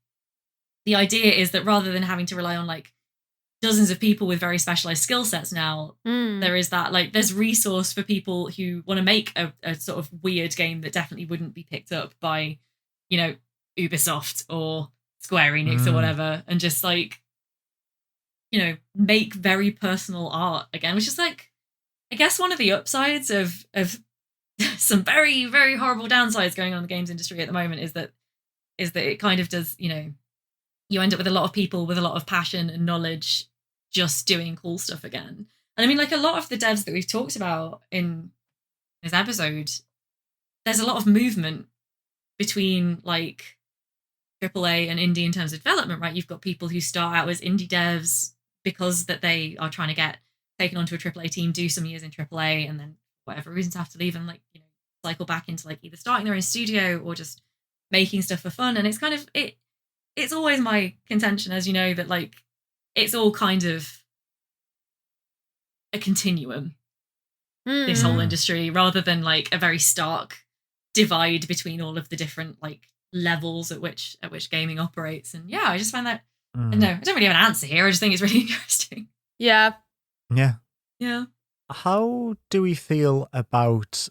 the idea is that rather than having to rely on like dozens of people with very specialized skill sets now, there is that, like, there's resource for people who want to make a sort of weird game that definitely wouldn't be picked up by, Ubisoft or Square Enix or whatever, and just like, make very personal art again, which is like, I guess one of the upsides of some very, very horrible downsides going on in the games industry at the moment is that it kind of does, you end up with a lot of people with a lot of passion and knowledge just doing cool stuff again. And I mean, like, a lot of the devs that we've talked about in this episode, there's a lot of movement between like AAA and indie in terms of development, right? You've got people who start out as indie devs because that they are trying to get taken onto a AAA team, do some years in AAA, and then whatever reasons have to leave and like, cycle back into like either starting their own studio or just making stuff for fun. And it's kind of it's always my contention, as you know, that like it's all kind of a continuum, this whole industry, rather than like a very stark divide between all of the different like levels at which gaming operates. And yeah, I just find that I don't know, I don't really have an answer here. I just think it's really interesting. Yeah. How do we feel about,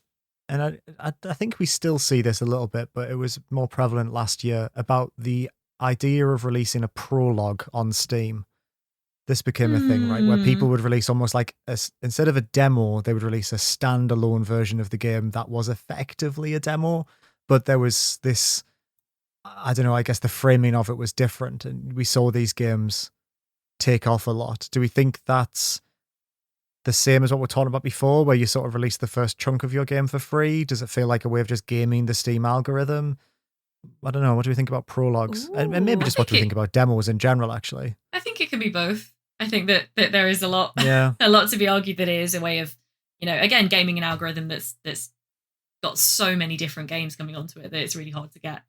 and I think we still see this a little bit, but it was more prevalent last year, about the idea of releasing a prologue on Steam. This became a thing, right? Where people would release almost like, instead of a demo, they would release a standalone version of the game that was effectively a demo, but there was this, I don't know, I guess the framing of it was different, and we saw these games take off a lot. Do we think that's the same as what we're talking about before, where you sort of release the first chunk of your game for free? Does it feel like a way of just gaming the Steam algorithm? I don't know. What do we think about prologues? And maybe just what do we think about demos in general, actually? I think it can be both. I think that there is a lot to be argued that it is a way of, again, gaming an algorithm that's got so many different games coming onto it that it's really hard to get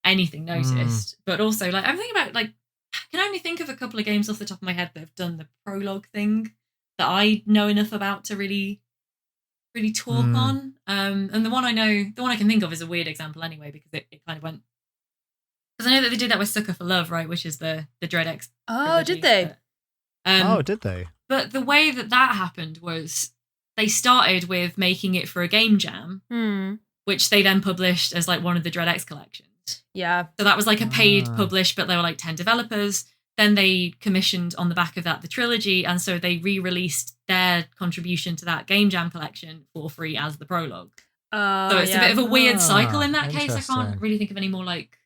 anything noticed. But also, like, I'm thinking about, like, I can only think of a couple of games off the top of my head that have done the Prologue thing that I know enough about to really talk on. And the one I can think of is a weird example anyway, because it kind of went, because I know that they did that with Sucker for Love, right, which is the DreadX. Oh, did they? Did they? But the way that happened was they started with making it for a game jam, which they then published as like one of the DreadX collections. Yeah. So that was like a paid publish, but there were like 10 developers. Then they commissioned on the back of that the trilogy, and so they re-released their contribution to that game jam collection for free as the Prologue. So it's a bit of a weird cycle in that case. I can't really think of any more, like,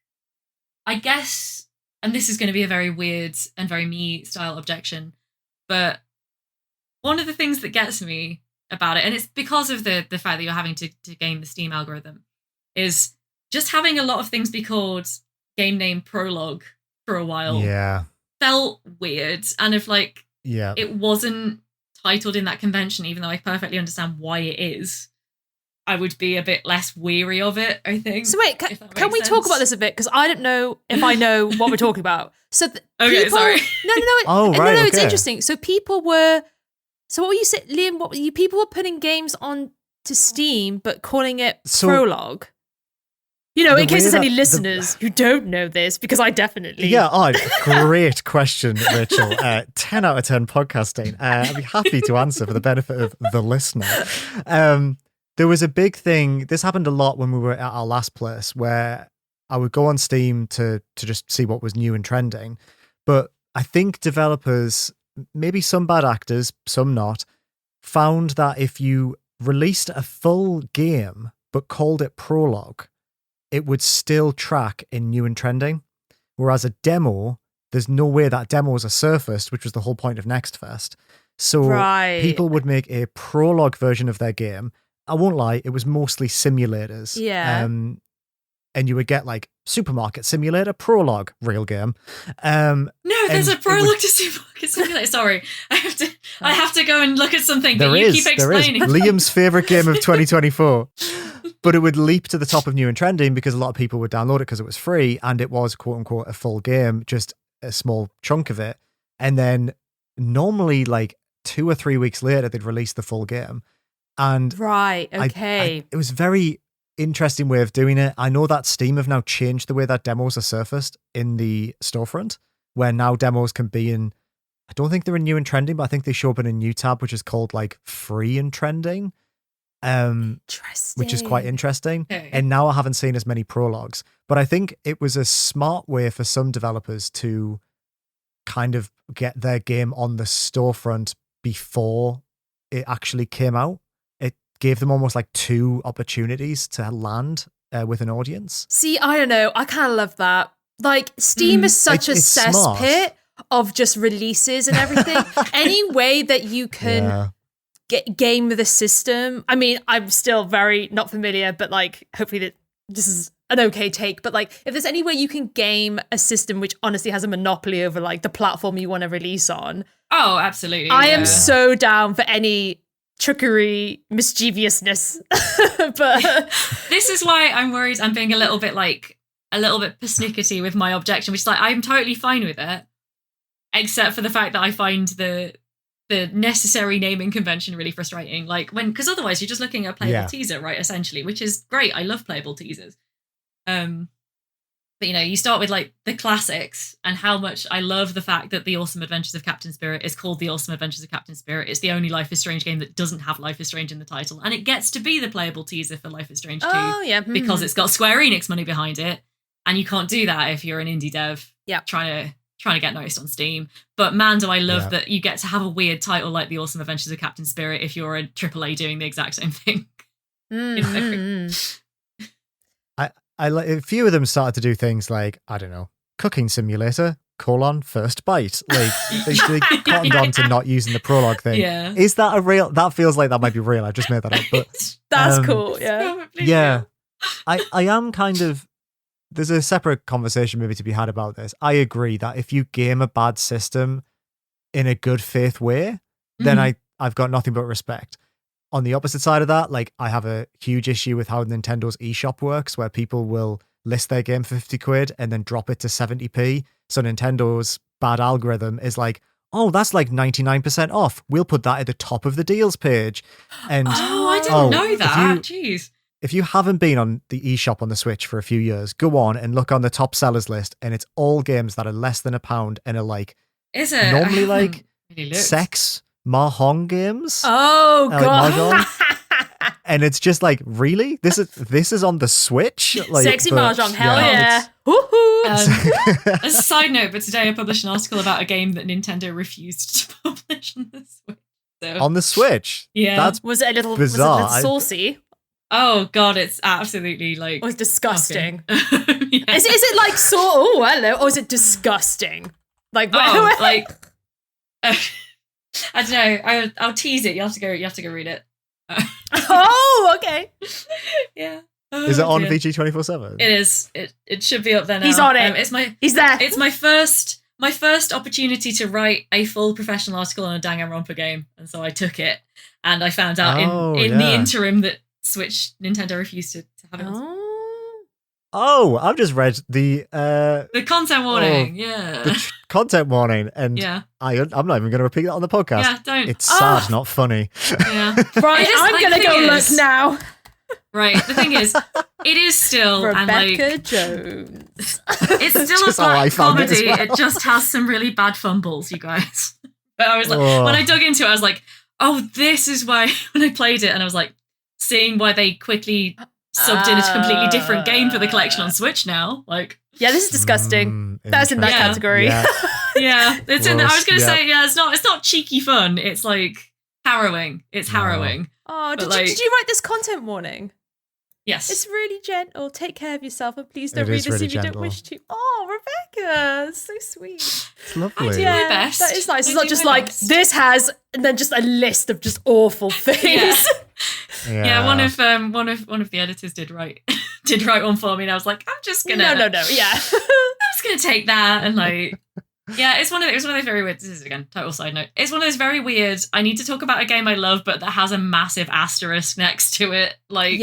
I guess, and this is going to be a very weird and very me style objection, but one of the things that gets me about it, and it's because of the fact that you're having to game the Steam algorithm, is just having a lot of things be called game name Prologue for a while. Yeah. Felt weird, and if like it wasn't titled in that convention, even though I perfectly understand why it is, I would be a bit less weary of it, I think. So wait, can we talk about this a bit? Because I don't know if I know what we're talking about. So okay, people, sorry. No, it's interesting. So people were, so what were you saying, Liam? People were putting games on to Steam, but calling it Prologue. You know, in case there's any listeners who don't know this, because I definitely... Yeah, great question, Rachel. 10 out of 10 podcasting. I'd be happy to answer for the benefit of the listener. There was a big thing. This happened a lot when we were at our last place, where I would go on Steam to just see what was new and trending. But I think developers, maybe some bad actors, some not, found that if you released a full game but called it Prologue, it would still track in new and trending. Whereas a demo, there's no way that demos are surfaced, which was the whole point of Next Fest. So people would make a Prologue version of their game. I won't lie, it was mostly simulators. Yeah. And you would get like Supermarket Simulator, Prologue, real game. No, there's a Prologue to Supermarket Simulator. Sorry, I have to go and look at something, but you keep explaining. There is. Liam's favourite game of 2024. But it would leap to the top of new and trending because a lot of people would download it because it was free, and it was quote unquote a full game, just a small chunk of it. And then normally like 2 or 3 weeks later, they'd release the full game. And it was very interesting way of doing it. I know that Steam have now changed the way that demos are surfaced in the storefront, where now demos can be in, I don't think they're in new and trending, but I think they show up in a new tab, which is called like free and trending. Which is quite interesting. Okay. And now I haven't seen as many prologues, but I think it was a smart way for some developers to kind of get their game on the storefront before it actually came out. It gave them almost like 2 opportunities to land with an audience. See, I don't know. I kind of love that. Like, Steam is such a cesspit of just releases and everything. Any way that you can game the system. I mean, I'm still very not familiar, but like, hopefully this is an okay take. But like, if there's any way you can game a system which honestly has a monopoly over like the platform you want to release on. Oh, absolutely. I am so down for any trickery, mischievousness. But this is why I'm worried I'm being a little bit persnickety with my objection, which is like, I'm totally fine with it, except for the fact that I find the necessary naming convention really frustrating. Like because otherwise you're just looking at a playable teaser, right? Essentially, which is great. I love playable teasers. But you know, you start with like the classics, and how much I love the fact that The Awesome Adventures of Captain Spirit is called The Awesome Adventures of Captain Spirit. It's the only Life is Strange game that doesn't have Life is Strange in the title, and it gets to be the playable teaser for Life is Strange 2 because it's got Square Enix money behind it, and you can't do that if you're an indie dev trying to get noticed on Steam. But man, do I love that you get to have a weird title like The Awesome Adventures of Captain Spirit if you're a AAA doing the exact same thing. A few of them started to do things like, I don't know, cooking simulator, first bite. Like, they cottoned on to not using the Prologue thing. Yeah. Is that a real, that feels like that might be real. I just made that up. But that's cool, yeah. Yeah. I am kind of, there's a separate conversation maybe to be had about this. I agree that if you game a bad system in a good faith way, then I've got nothing but respect. on the opposite side of that, like I have a huge issue with how Nintendo's eShop works, where people will list their game for 50 quid and then drop it to 70p. So Nintendo's bad algorithm is like, oh, that's like 99% off. We'll put that at the top of the deals page. And I didn't know that. Jeez. If you haven't been on the eShop on the Switch for a few years, go on and look on the top sellers list, and it's all games that are less than £1 and are like, is it normally like really sex mahjong games? Oh god! Mahjong. And it's just like, really? This is on the Switch? Like, sexy mahjong, hell yeah! Woohoo! As a side note, but today I published an article about a game that Nintendo refused to publish on the Switch. So, on the Switch? Yeah. That's was it a little bizarre. Was it a little saucy? Oh god, it's absolutely like it was disgusting. Yeah. Is it like oh hello, or is it disgusting? Like like I don't know. I'll tease it. You have to go read it. Oh, okay. Yeah. Is it on VG 24/7? It is. It should be up there now. He's on it. He's there. It's my first opportunity to write a full professional article on a Danganronpa game, and so I took it. And I found out in the interim that Nintendo refused to have it on. Oh, I've just read the content warning. Yeah, the content warning, and yeah, I'm not even going to repeat that on the podcast. Yeah, don't. It's sad, not funny. Yeah, right. I'm going to go look now. Right. The thing is, it is still Rebecca Jones. It's still a black comedy. It just has some really bad fumbles, you guys. But I was like, when I dug into it, I was like, oh, this is why. When I played it, and I was like, seeing why they quickly subbed in a completely different game for the collection on Switch now. Like, yeah, this is disgusting. That's in that category. Yeah, yeah, it's in. I was going to say, yeah, it's not cheeky fun. It's like harrowing. It's harrowing. Oh, did you write this content warning? Yes. It's really gentle. Take care of yourself, and please don't read this really if you gentle. don't wish to. Oh, Rebecca, so sweet. It's lovely. I do my best. That is nice. It's not just like best. This has, and then just a list of just awful things. Yeah, one of the editors did write one for me, and I was like, I'm just gonna no, yeah. I'm just gonna take that and like. Yeah, it was one of those very weird. This is again total side note. It's one of those very weird. I need to talk about a game I love, but that has a massive asterisk next to it, like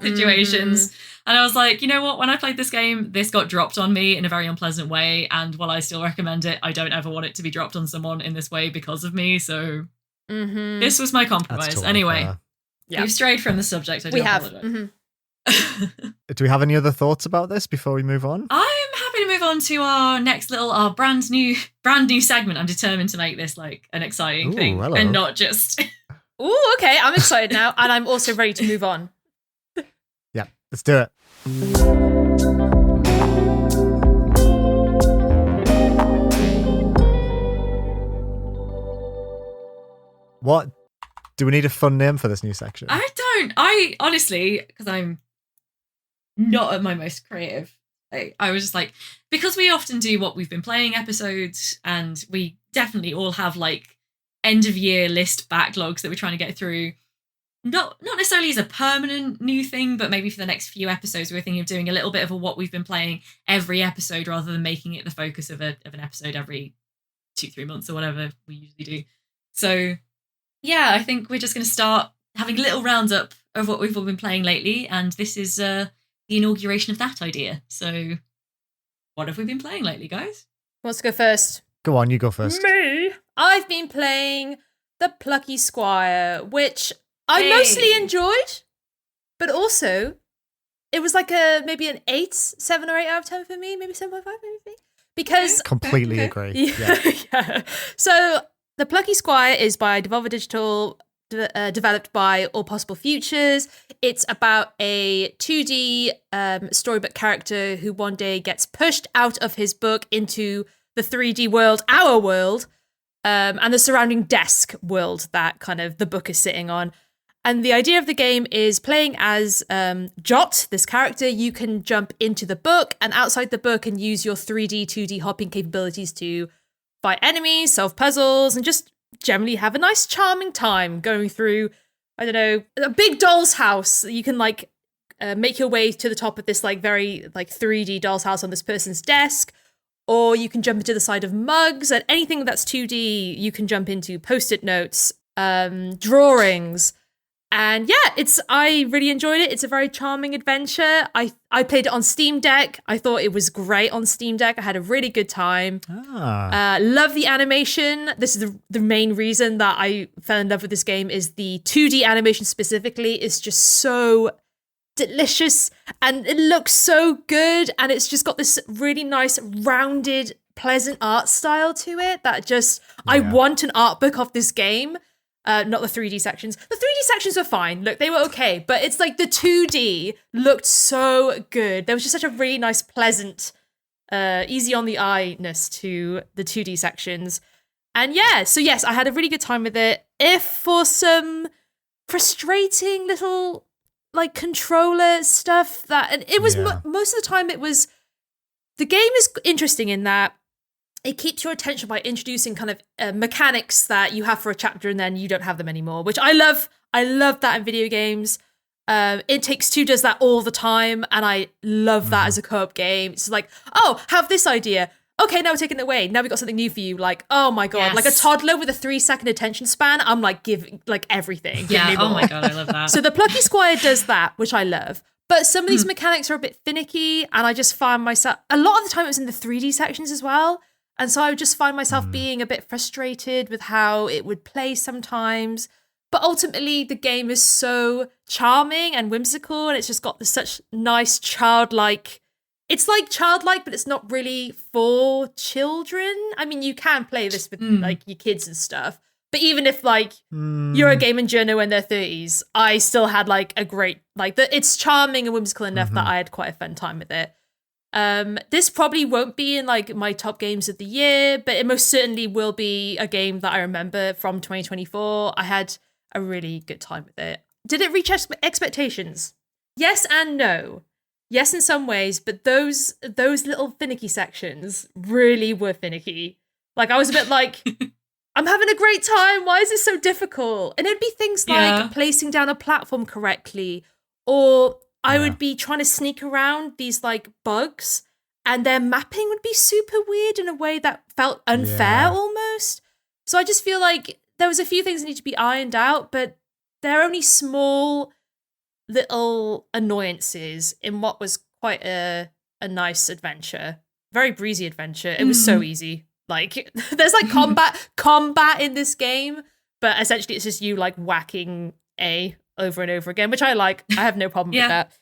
situations. And I was like, you know what? When I played this game, this got dropped on me in a very unpleasant way. And while I still recommend it, I don't ever want it to be dropped on someone in this way because of me. So this was my compromise. Totally anyway, we've strayed from the subject. I do apologize. Do we have any other thoughts about this before we move on? I'm happy to move on to our brand new segment. I'm determined to make this like an exciting thing and not just. Ooh, okay. I'm excited now, and I'm also ready to move on. Yeah, let's do it. What? Do we need a fun name for this new section? I honestly, because I'm not at my most creative. I was just like, because we often do what we've been playing episodes, and we definitely all have like end of year list backlogs that we're trying to get through. Not necessarily as a permanent new thing, but maybe for the next few episodes, we're thinking of doing a little bit of a what we've been playing every episode, rather than making it the focus of an episode every 2-3 months or whatever we usually do. So yeah, I think we're just going to start having a little roundup of what we've all been playing lately, and this is the inauguration of that idea. So what have we been playing lately, guys? Who wants to go first? Go on, you go first. Me? I've been playing The Plucky Squire, which I mostly enjoyed, but also it was like maybe an 7 or 8 out of 10 for me, maybe 7.5 maybe. Because completely agree. Yeah. So The Plucky Squire is by Devolver Digital, developed by All Possible Futures. It's about a 2D storybook character who one day gets pushed out of his book into the 3D world, our world, and the surrounding desk world that kind of the book is sitting on. And the idea of the game is playing as Jot, this character. You can jump into the book and outside the book and use your 3D, 2D hopping capabilities to fight enemies, solve puzzles, and just generally have a nice charming time going through, I don't know, a big doll's house. You can like make your way to the top of this like very like 3D doll's house on this person's desk, or you can jump into the side of mugs, and anything that's 2D you can jump into. Post-it notes, drawings, And yeah, I really enjoyed it. It's a very charming adventure. I played it on Steam Deck. I thought it was great on Steam Deck. I had a really good time. Love the animation. This is the main reason that I fell in love with this game is the 2D animation specifically is just so delicious and it looks so good. And it's just got this really nice, rounded, pleasant art style to it that just, I want an art book of this game. Not the 3D sections. The 3D sections were fine. Look, they were okay. But it's like the 2D looked so good. There was just such a really nice, pleasant, easy on the eye-ness to the 2D sections. And yeah, so yes, I had a really good time with it. If for some frustrating little like controller stuff and it was most of the time it was, the game is interesting in that it keeps your attention by introducing kind of mechanics that you have for a chapter and then you don't have them anymore, which I love. I love that in video games. It Takes Two does that all the time, and I love that as a co-op game. It's like, oh, have this idea. Okay, now we're taking it away. Now we got something new for you. Like, oh my God, like a toddler with a 3-second attention span. I'm like, give like everything. Yeah, oh my God, I love that. So the Plucky Squire does that, which I love. But some of these mechanics are a bit finicky, and I just find myself, a lot of the time it was in the 3D sections as well. And so I would just find myself being a bit frustrated with how it would play sometimes. But ultimately, the game is so charming and whimsical, and it's just got this such nice childlike. It's like childlike, but it's not really for children. I mean, you can play this with like your kids and stuff. But even if like you're a gaming journo in their 30s, I still had like a great it's charming and whimsical enough that I had quite a fun time with it. This probably won't be in like my top games of the year, but it most certainly will be a game that I remember from 2024. I had a really good time with it. Did it reach expectations? Yes and no. Yes, in some ways, but those little finicky sections really were finicky. Like I was a bit like, I'm having a great time. Why is this so difficult? And it'd be things like placing down a platform correctly, or I would be trying to sneak around these like bugs and their mapping would be super weird in a way that felt unfair almost. So I just feel like there was a few things that need to be ironed out, but they're only small little annoyances in what was quite a nice adventure. Very breezy adventure. It was so easy. Like there's like combat in this game, but essentially it's just you like whacking A over and over again, which I like. I have no problem with that.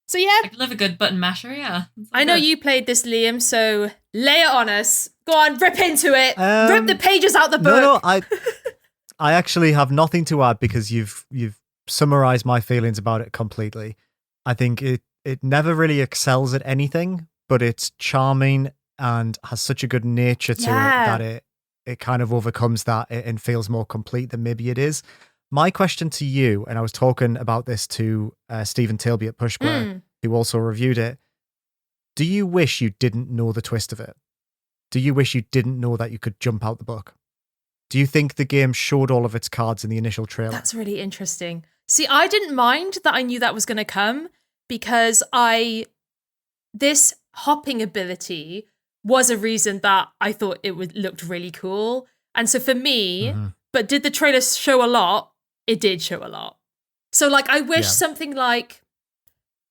So yeah. I love a good button masher, yeah. I know you played this, Liam, so lay it on us. Go on, rip into it. Rip the pages out the book. No, I actually have nothing to add because you've summarized my feelings about it completely. I think it never really excels at anything, but it's charming and has such a good nature to it that it kind of overcomes that and feels more complete than maybe it is. My question to you, and I was talking about this to Stephen Tilby at Pushsquare, who also reviewed it. Do you wish you didn't know the twist of it? Do you wish you didn't know that you could jump out the book? Do you think the game showed all of its cards in the initial trailer? That's really interesting. See, I didn't mind that I knew that was going to come because this hopping ability was a reason that I thought it looked really cool. And so for me, but did the trailer show a lot? It did show a lot. So like, I wish something like,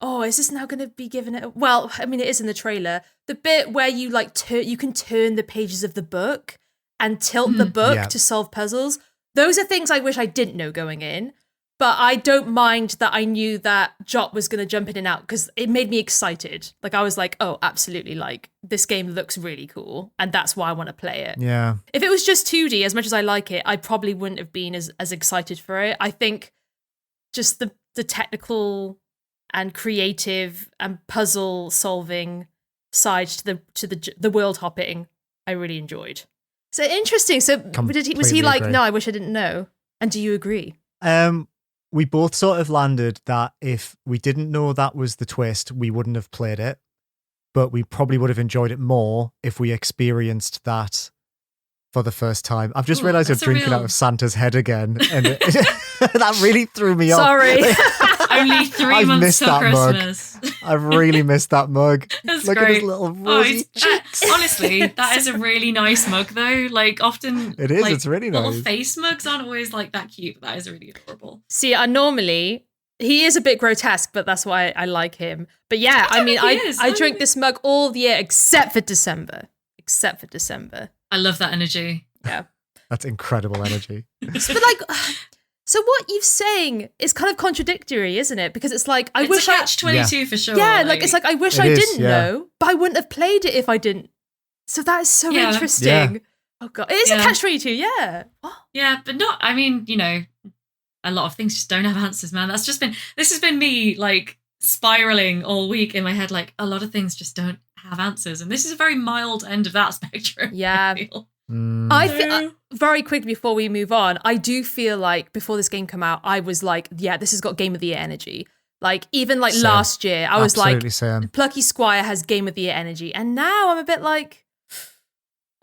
oh, is this now going to be given it? Well, I mean, it is in the trailer. The bit where you like you can turn the pages of the book and tilt the book to solve puzzles. Those are things I wish I didn't know going in. But I don't mind that I knew that Jot was going to jump in and out because it made me excited. Like I was like, oh, absolutely. Like this game looks really cool. And that's why I want to play it. Yeah. If it was just 2D, as much as I like it, I probably wouldn't have been as excited for it. I think just the technical and creative and puzzle solving side to the world hopping, I really enjoyed. So interesting. So was he like, no, I wish I didn't know? And do you agree? We both sort of landed that if we didn't know that was the twist, we wouldn't have played it, but we probably would have enjoyed it more if we experienced that for the first time. I've just realised you're drinking out of Santa's head again, and that really threw me off. Sorry. Only 3 months till Christmas. I've really missed that mug. That's Look great. at his little rosy cheeks. Honestly, that is a really nice mug, though. Like, often... It is, like, it's really nice. Little face mugs aren't always, like, that cute, but that is really adorable. See, normally... He is a bit grotesque, but that's why I like him. But yeah, I mean, I drink this mug all the year except for December. Except for December. I love that energy. Yeah. That's incredible energy. But like, so what you're saying is kind of contradictory, isn't it? Because it's like, I it's wish a catch-22 for sure. Yeah, like it's like, I wish I didn't know, but I wouldn't have played it if I didn't. So that is so interesting. Yeah. Oh God. It is a catch-22, yeah. Yeah, but not, I mean, you know, a lot of things just don't have answers, man. This has been me like spiraling all week in my head. Like a lot of things just don't have answers. And this is a very mild end of that spectrum. Yeah. I feel very quickly before we move on, I do feel like before this game came out, I was like, yeah, this has got Game of the Year energy. Like even like last year, I was like, Plucky Squire has Game of the Year energy. And now I'm a bit like,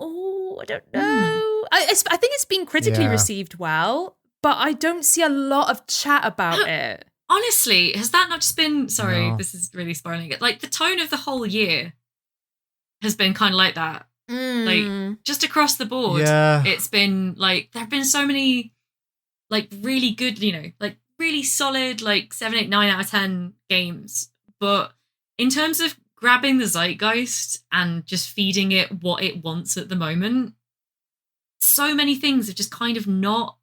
oh, I don't know. I think it's been critically received well. But I don't see a lot of chat about it. Honestly, has that not just been... Sorry, this is really spiraling it. Like, the tone of the whole year has been kind of like that. Like, just across the board, it's been, like... There have been so many, like, really good, you know, like, really solid, like, 7, 8, 9 out of 10 games. But in terms of grabbing the zeitgeist and just feeding it what it wants at the moment, so many things have just kind of not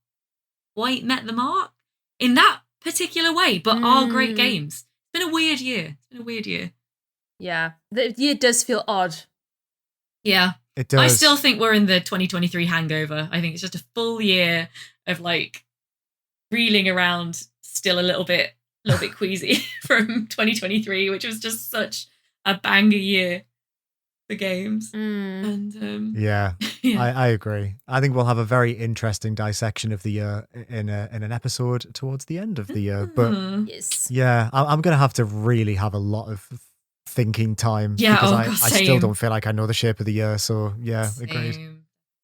quite met the mark in that particular way, but are great games. It's been a weird year. Yeah. The year does feel odd. Yeah. It does. I still think we're in the 2023 hangover. I think it's just a full year of like reeling around, still a little bit queasy from 2023, which was just such a banger year for games. And I agree. I think we'll have a very interesting dissection of the year in an episode towards the end of the year. But I'm going to have to really have a lot of thinking time because I still don't feel like I know the shape of the year. So same. Agreed.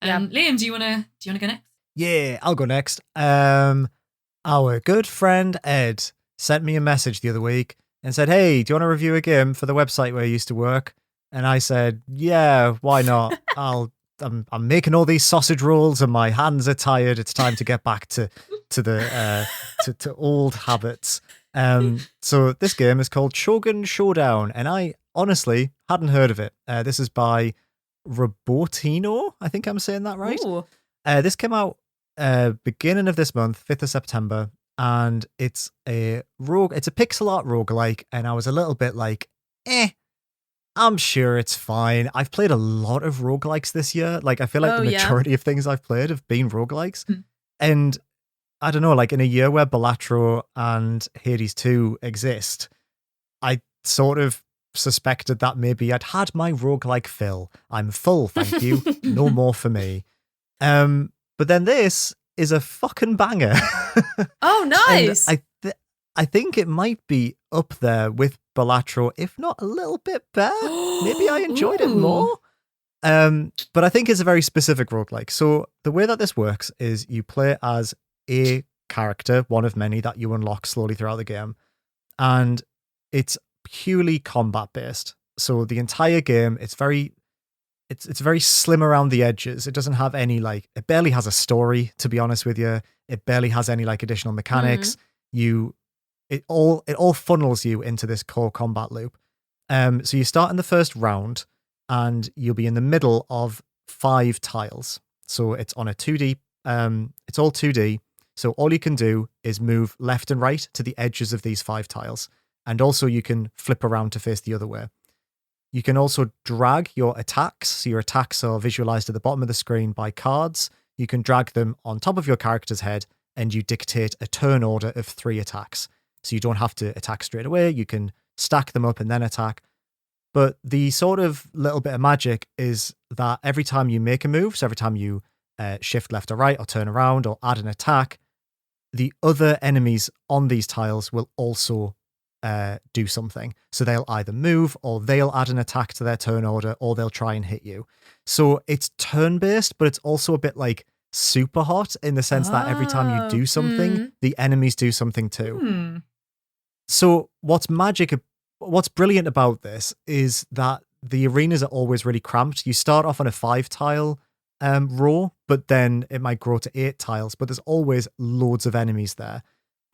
Liam, do you want to go next? Yeah, I'll go next. Our good friend Ed sent me a message the other week and said, "Hey, do you want to review a game for the website where I used to work?" And I said, "Yeah, why not? I'm making all these sausage rolls and my hands are tired. It's time to get back to old habits." So this game is called Shogun Showdown, and I honestly hadn't heard of it. This is by Robotino. I think I'm saying that right. This came out beginning of this month, 5th of September, and it's a pixel art roguelike, and I was a little bit like, I'm sure it's fine. I've played a lot of roguelikes this year. Like, I feel like the majority of things I've played have been roguelikes. And I don't know, like in a year where Balatro and Hades 2 exist, I sort of suspected that maybe I'd had my roguelike fill. I'm full, thank you. No more for me. But then this is a fucking banger. Oh, nice. I think it might be up there with Balatro, if not a little bit better. Maybe I enjoyed it more. But I think it's a very specific roguelike. So the way that this works is you play as a character, one of many that you unlock slowly throughout the game. And it's purely combat based. So the entire game, it's very slim around the edges. It doesn't have any it barely has a story, to be honest with you. It barely has any additional mechanics. It all funnels you into this core combat loop. So you start in the first round and you'll be in the middle of 5 tiles. So it's on a 2D, it's all 2D. So all you can do is move left and right to the edges of these 5 tiles. And also you can flip around to face the other way. You can also drag your attacks. So your attacks are visualized at the bottom of the screen by cards. You can drag them on top of your character's head and you dictate a turn order of 3 attacks. So you don't have to attack straight away. You can stack them up and then attack. But the sort of little bit of magic is that every time you make a move, so every time you shift left or right or turn around or add an attack, the other enemies on these tiles will also do something. So they'll either move or they'll add an attack to their turn order or they'll try and hit you. So it's turn-based, but it's also a bit super hot in the sense that every time you do something, the enemies do something too. So what's what's brilliant about this is that the arenas are always really cramped. You start off on a 5-tile row, but then it might grow to 8 tiles, but there's always loads of enemies there.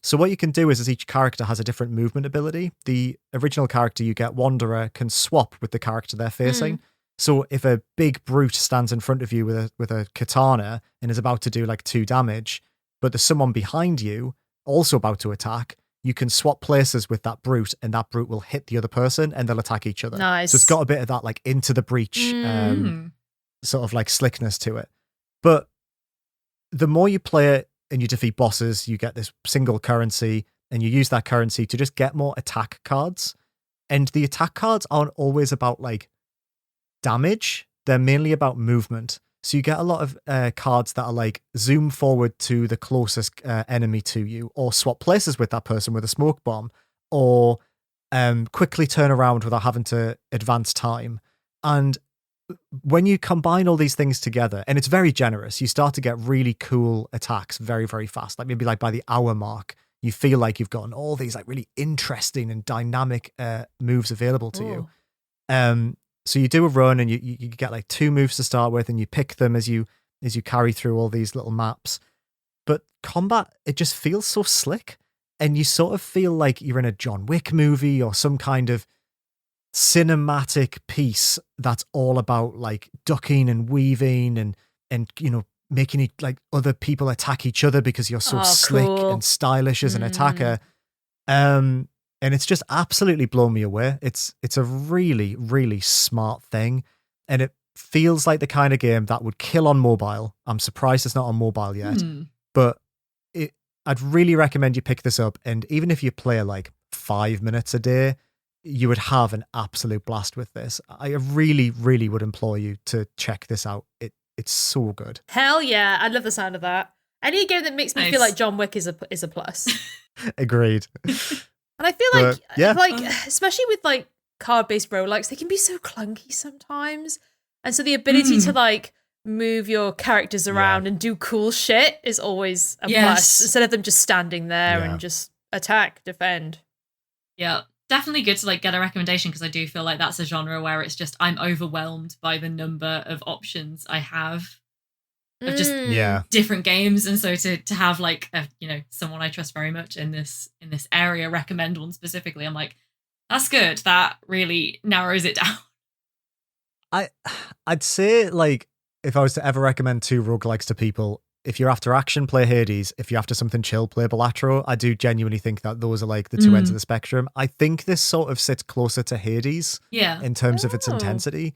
So what you can do is each character has a different movement ability. The original character you get, Wanderer, can swap with the character they're facing. So if a big brute stands in front of you with a katana and is about to do like 2 damage, but there's someone behind you also about to attack, you can swap places with that brute, and that brute will hit the other person and they'll attack each other. Nice. So it's got a bit of that like into the breach sort of like slickness to it. But the more you play it and you defeat bosses, you get this single currency, and you use that currency to just get more attack cards. And the attack cards aren't always about like damage. They're mainly about movement. So you get a lot of cards that are like zoom forward to the closest enemy to you, or swap places with that person with a smoke bomb, or quickly turn around without having to advance time. And when you combine all these things together, and it's very generous, you start to get really cool attacks very, very fast. Like maybe like by the hour mark, you feel like you've gotten all these like really interesting and dynamic moves available to you. So you do a run, and you get like 2 moves to start with, and you pick them as you carry through all these little maps. But combat, it just feels so slick, and you sort of feel like you're in a John Wick movie or some kind of cinematic piece that's all about like ducking and weaving and you know, making like other people attack each other because you're so slick and stylish as an attacker. And it's just absolutely blown me away. It's a really, really smart thing. And it feels like the kind of game that would kill on mobile. I'm surprised it's not on mobile yet. But I'd really recommend you pick this up. And even if you play like 5 minutes a day, you would have an absolute blast with this. I really, really would implore you to check this out. It's so good. Hell yeah. I love the sound of that. Any game that makes me feel like John Wick is a plus. Agreed. And I feel like especially with like card-based roguelikes, they can be so clunky sometimes. And so the ability to like move your characters around and do cool shit is always a plus, instead of them just standing there and just attack, defend. Yeah, definitely good to like get a recommendation, because I do feel like that's a genre where it's just I'm overwhelmed by the number of options I have of just different games, and so to have like someone I trust very much in this area recommend one specifically, I'm like, that's good. That really narrows it down. I'd say, like, if I was to ever recommend 2 roguelikes to people, if you're after action, play Hades. If you're after something chill, play Balatro. I do genuinely think that those are like the 2 ends of the spectrum. I think this sort of sits closer to Hades in terms of its intensity.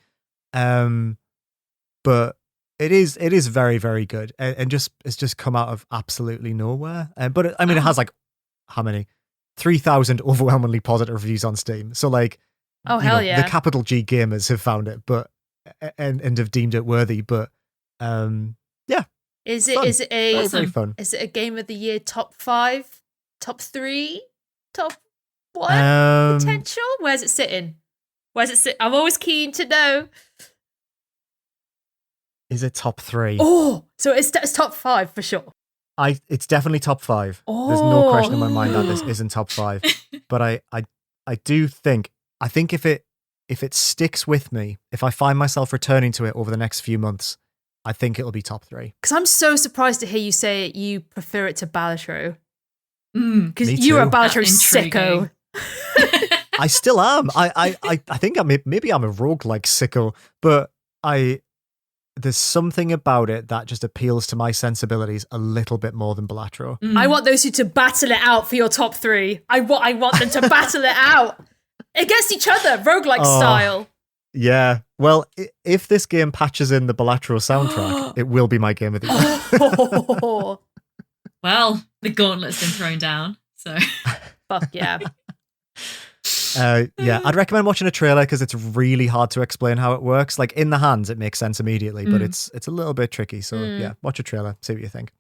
But it is very, very good, and it's just come out of absolutely nowhere. But I mean, it has like how many 3,000 overwhelmingly positive reviews on Steam. So like, hell yeah, the capital G gamers have found it, but and have deemed it worthy. But is it very fun? Is it a game of the year top 5, top 3, top 1 potential? Where's it sitting? I'm always keen to know. Is it top 3? Oh, so it's top 5 for sure. It's definitely top 5. There's no question in my mind that this isn't top 5. But I do think if it sticks with me, if I find myself returning to it over the next few months, I think it'll be top 3. Because I'm so surprised to hear you say you prefer it to Balatro. Because you're a Balatro sicko. I still am. I think maybe I'm a roguelike sicko, but there's something about it that just appeals to my sensibilities a little bit more than Balatro. I want those 2 to battle it out for your top 3. I want them to battle it out against each other, roguelike style. Yeah. Well, if this game patches in the Balatro soundtrack, it will be my game of the year. Well, the gauntlet's been thrown down, so fuck yeah. I'd recommend watching a trailer, because it's really hard to explain how it works. Like in the hands, it makes sense immediately, but it's a little bit tricky. So watch a trailer, see what you think.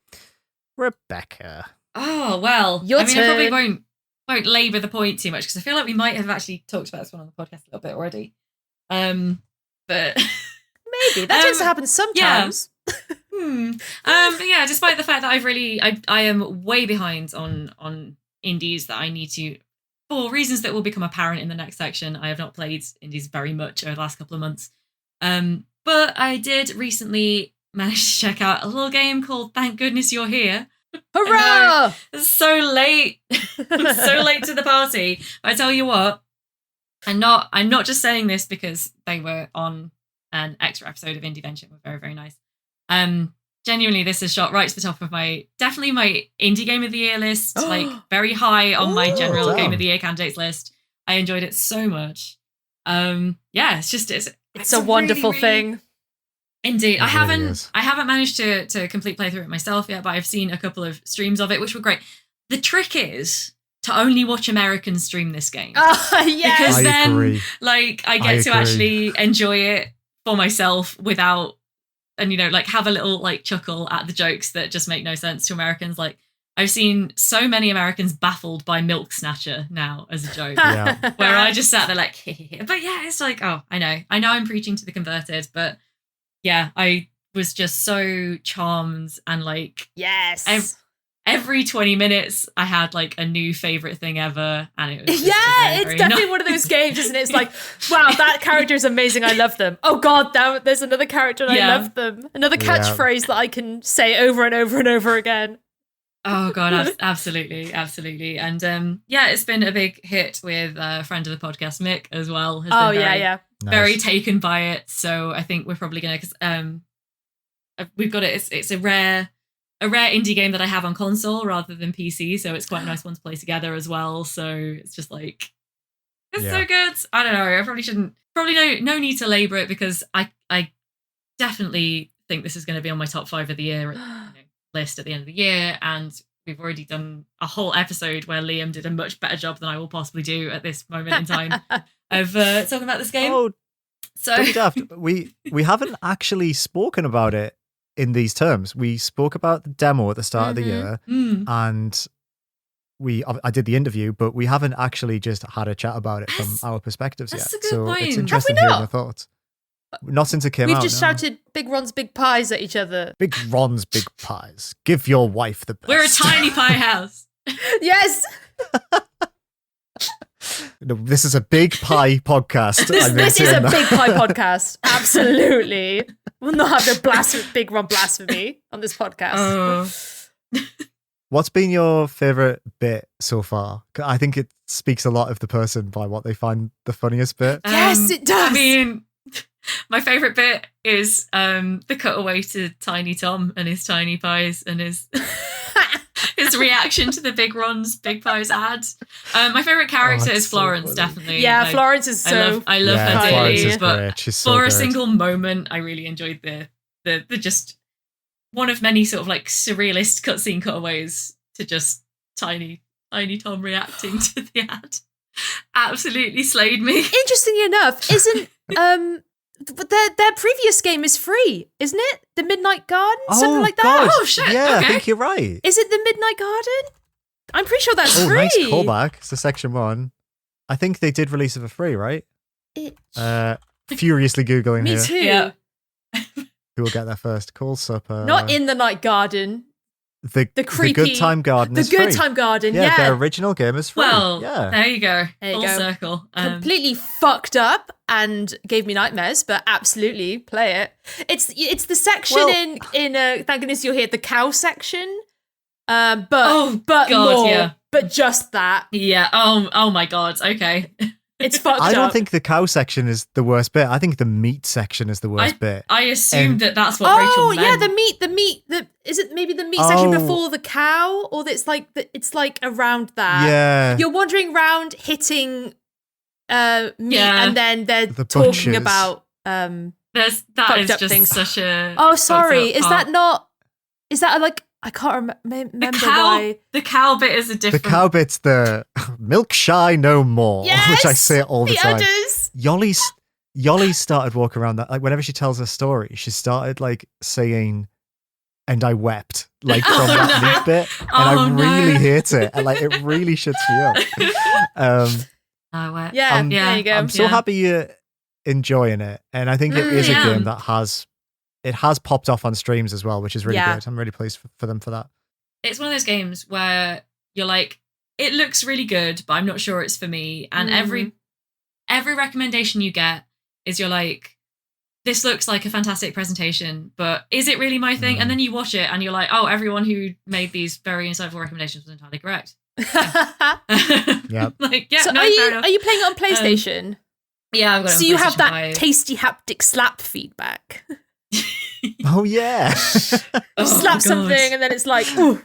Rebecca. Oh well, your turn. I probably won't labour the point too much, because I feel like we might have actually talked about this one on the podcast a little bit already. But maybe that tends to happen sometimes. But yeah, despite the fact that I am way behind on indies that I need to for reasons that will become apparent in the next section, I have not played indies very much over the last couple of months. But I did recently manage to check out a little game called Thank Goodness You're Here. Hurrah! It's so late. I'm so late to the party. But I tell you what, I'm not just saying this because they were on an extra episode of Indieventure. Were very, very nice. Genuinely, this is shot right to the top of my indie game of the year list, like very high on my general game of the year candidates list. I enjoyed it so much. It's a wonderful really, thing. Indeed. It I really haven't managed to complete playthrough it myself yet, but I've seen a couple of streams of it, which were great. The trick is to only watch Americans stream this game. Yes. Because then agree. like I get to actually enjoy it for myself without, and like have a little like chuckle at the jokes that just make no sense to Americans. Like I've seen so many Americans baffled by Milk Snatcher now as a joke. Yeah. Where I just sat there like, but yeah, it's like, oh, I know I'm preaching to the converted, but yeah, I was just so charmed and like, yes. Every 20 minutes, I had like a new favorite thing ever, and it was it's definitely one of those games, isn't it? It's like, wow, that character is amazing. I love them. Oh God, there's another character and I love them. Another catchphrase that I can say over and over and over again. Oh God, absolutely, and it's been a big hit with a friend of the podcast, Mick, as well. Has been very taken by it. So I think we're probably gonna, because we've got it. It's a rare indie game that I have on console rather than PC, so it's quite a nice one to play together as well. So it's just like, it's so good. I don't know. I probably shouldn't. Probably no need to labor it, because I definitely think this is going to be on my top 5 of the year list at the end of the year, and we've already done a whole episode where Liam did a much better job than I will possibly do at this moment in time of talking about this game. Oh, so don't be daft. We haven't actually spoken about it in these terms. We spoke about the demo at the start of the year, and I did the interview, but we haven't actually just had a chat about it from our perspectives yet. That's a good so point. it's interesting hearing your thoughts. Not since it came out. We've just shouted Big Ron's Big Pies at each other. Big Ron's Big Pies. Give your wife the best. We're a tiny pie house. Yes. No, this is a big pie podcast. This is a big pie podcast. Absolutely. We'll not have no Big Ron blasphemy on this podcast. What's been your favourite bit so far? I think it speaks a lot of the person by what they find the funniest bit. Yes, it does. I mean, my favourite bit is the cutaway to Tiny Tom and his tiny pies and his reaction to the Big Ron's Big Pies ad. My favourite character is Florence, definitely. Yeah, Florence is so... I love her dearly, but so for good. a single moment, I really enjoyed the just one of many sort of like surrealist cutscene cutaways to just Tiny Tom reacting to the ad. Absolutely slayed me. Interestingly enough, isn't their previous game is free, isn't it? The Midnight Garden, something like that. God. Oh shit! Yeah, okay. I think you're right. Is it the Midnight Garden? I'm pretty sure that's free. Nice callback. It's the section 1. I think they did release it for free, right? Furiously googling Me here. too. Yeah. Who will get there first? Call Supper. Not in the Night Garden. The creepy, the Good Time Garden the is Good free. Time Garden, Yeah, their original game is free. Well, yeah. there you go. There you Full go. circle. Completely fucked up and gave me nightmares, but absolutely play it. It's the section in Thank Goodness You're Here, the cow section. But God, more, yeah. but just that. Yeah. Oh my God. Okay. It's fucked up. I don't think the cow section is the worst bit. I think the meat section is the worst bit. I assumed that's what Rachel meant. Oh yeah, the meat. Is it maybe the meat section before the cow, or it's like around that? Yeah. You're wandering around hitting meat, and then they're talking butchers. about that fucked is up just things. such a. Oh, sorry. fucked up Is part. that not? Is that like? I can't remember why. The cow bit is a different. The cow bit's the milk shy no more, Yes, which I say all the time. Udders. Yoli started walking around that, like whenever she tells her story, she started like saying, "And I wept," like from that meat bit, and I really hate it, and like it really shuts me up. I wept. Yeah, there you go. I'm so happy you're enjoying it, and I think it is a game that has popped off on streams as well, which is really good. I'm really pleased for them for that. It's one of those games where you're like, it looks really good, but I'm not sure it's for me. And every recommendation you get is you're like, this looks like a fantastic presentation, but is it really my thing? And then you watch it and you're like, oh, everyone who made these very insightful recommendations was entirely correct. Yeah. So are you playing it on PlayStation? Yeah, I've got it on So you have that 5. tasty haptic slap feedback. Oh yeah. Slap something and then it's like, ooh.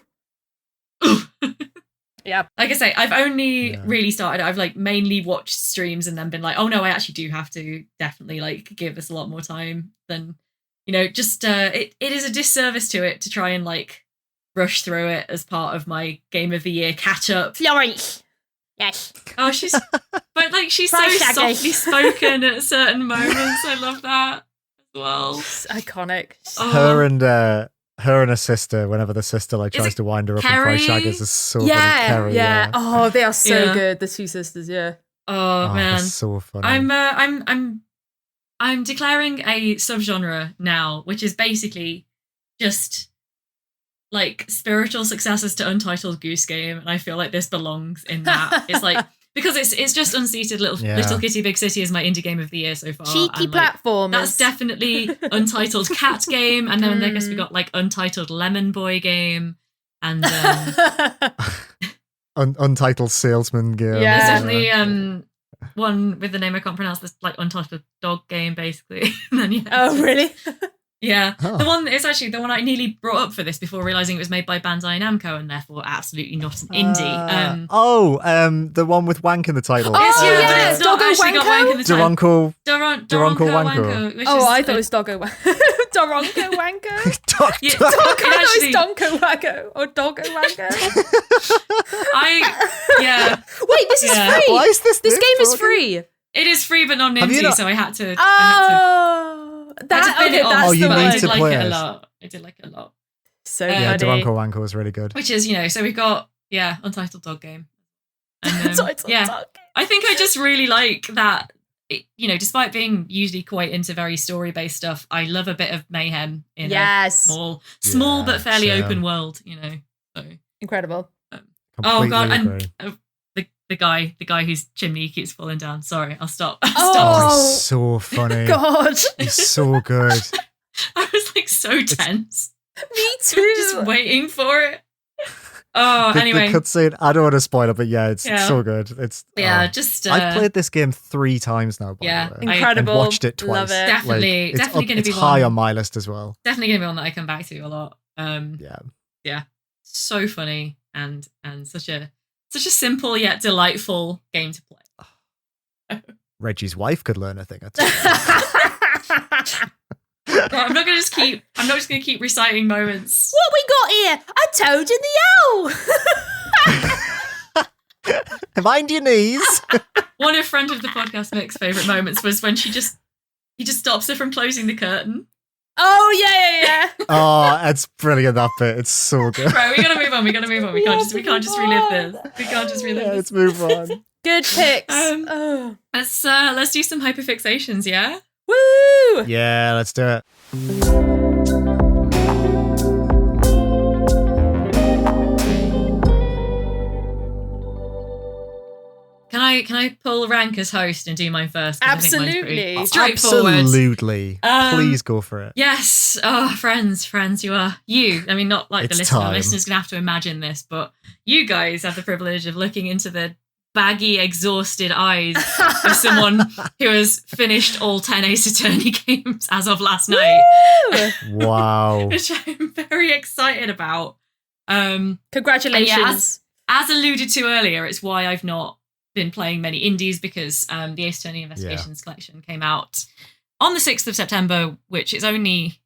Yeah. Like I say, I've only really started. I've like mainly watched streams and then been like, oh no, I actually do have to definitely like give this a lot more time than, just it is a disservice to it to try and like rush through it as part of my Game of the Year catch up. Florence. Yes. Oh, she's so softly spoken at certain moments. I love that as well. It's iconic. Her and her sister, whenever the sister like tries to wind her up Carrie? and cry shaggers, is so funny. Carrie, yeah. Oh, they are so good. The two sisters, yeah. Oh man, that's so funny. I'm declaring a subgenre now, which is basically just like spiritual successors to Untitled Goose Game, and I feel like this belongs in that. It's like because it's just Unseated Little Kitty Big City is my indie game of the year so far. Cheeky platform. That's definitely Untitled Cat Game, and then I guess we got like Untitled Lemon Boy Game, and Untitled Salesman Game. Yeah, there's definitely one with the name I can't pronounce. This like Untitled Dog Game, basically. And then, oh really? Yeah, the one is actually the one I nearly brought up for this before realizing it was made by Bandai Namco and therefore absolutely not an indie. The one with wank in the title. But it's not actually got wank in the title. Doronko Wanko. Oh, I thought it was Doggo Wanko. Doronko Wanko? Donko Wanko or Doggo Wanko. Wait, this is free. Why is this game is free. It is free but not an indie, so I had to. That's you need to play it. I did like it a lot. So yeah, Doronko Wanko was really good. Which is, so we've got Untitled Dog Game. And, Dog Game. I think I just really like that. Despite being usually quite into very story-based stuff, I love a bit of mayhem in a small but fairly open world. So incredible. Oh god, and the guy whose chimney keeps falling down. Sorry, I'll stop. He's so funny. God, he's so good. I was like so tense. Me too. Just waiting for it. Anyway. The cutscene, I don't want to spoil it, but it's so good. It's I've played this game 3 times now, by the way. Incredible. And watched it twice. Love it. Definitely going to be high on my list as well. Definitely going to be one that I come back to a lot. So funny and such a simple yet delightful game to play. Reggie's wife could learn a thing or two. I'm not just going to keep reciting moments. What we got here? A toad in the owl. Mind your knees. One of friend of the podcast Mick's favourite moments was when he just stops her from closing the curtain. Oh yeah. Oh, it's brilliant, that bit. It's so good. Right, we gotta move on. We can't just relive this. We can't just relive this. Let's move on. Good picks. Let's do some hyperfixations, yeah? Woo! Yeah, let's do it. Can I pull rank as host and do mine first? Absolutely. Straightforward. Absolutely. Please go for it. Yes. Oh, friends, you are. I mean, not like it's the listener. time. The listener's going to have to imagine this, but you guys have the privilege of looking into the baggy, exhausted eyes of someone who has finished all 10 Ace Attorney games as of last night. Wow. Which I'm very excited about. Congratulations. As alluded to earlier, it's why I've not been playing many indies, because the Ace Attorney Investigations collection came out on the 6th of September, which is only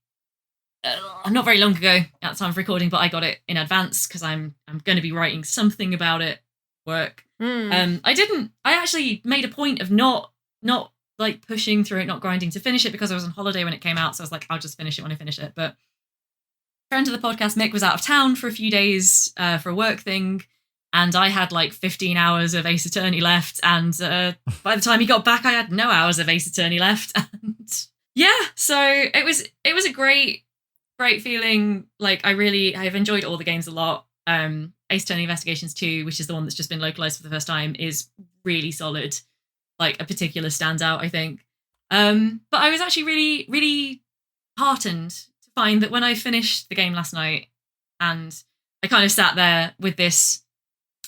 not very long ago at the time of recording, but I got it in advance because I'm going to be writing something about it work. I actually made a point of not like pushing through it, not grinding to finish it, because I was on holiday when it came out, so I was like, I'll just finish it when I finish it. But friend of the podcast Mick was out of town for a few days for a work thing, and I had like 15 hours of Ace Attorney left, and by the time he got back I had no hours of Ace Attorney left. And so it was a great feeling. Like I've enjoyed all the games a lot. Ace Attorney Investigations 2, which is the one that's just been localized for the first time, is really solid. Like a particular standout, I think. But I was actually really, really heartened to find that when I finished the game last night, and I kind of sat there with this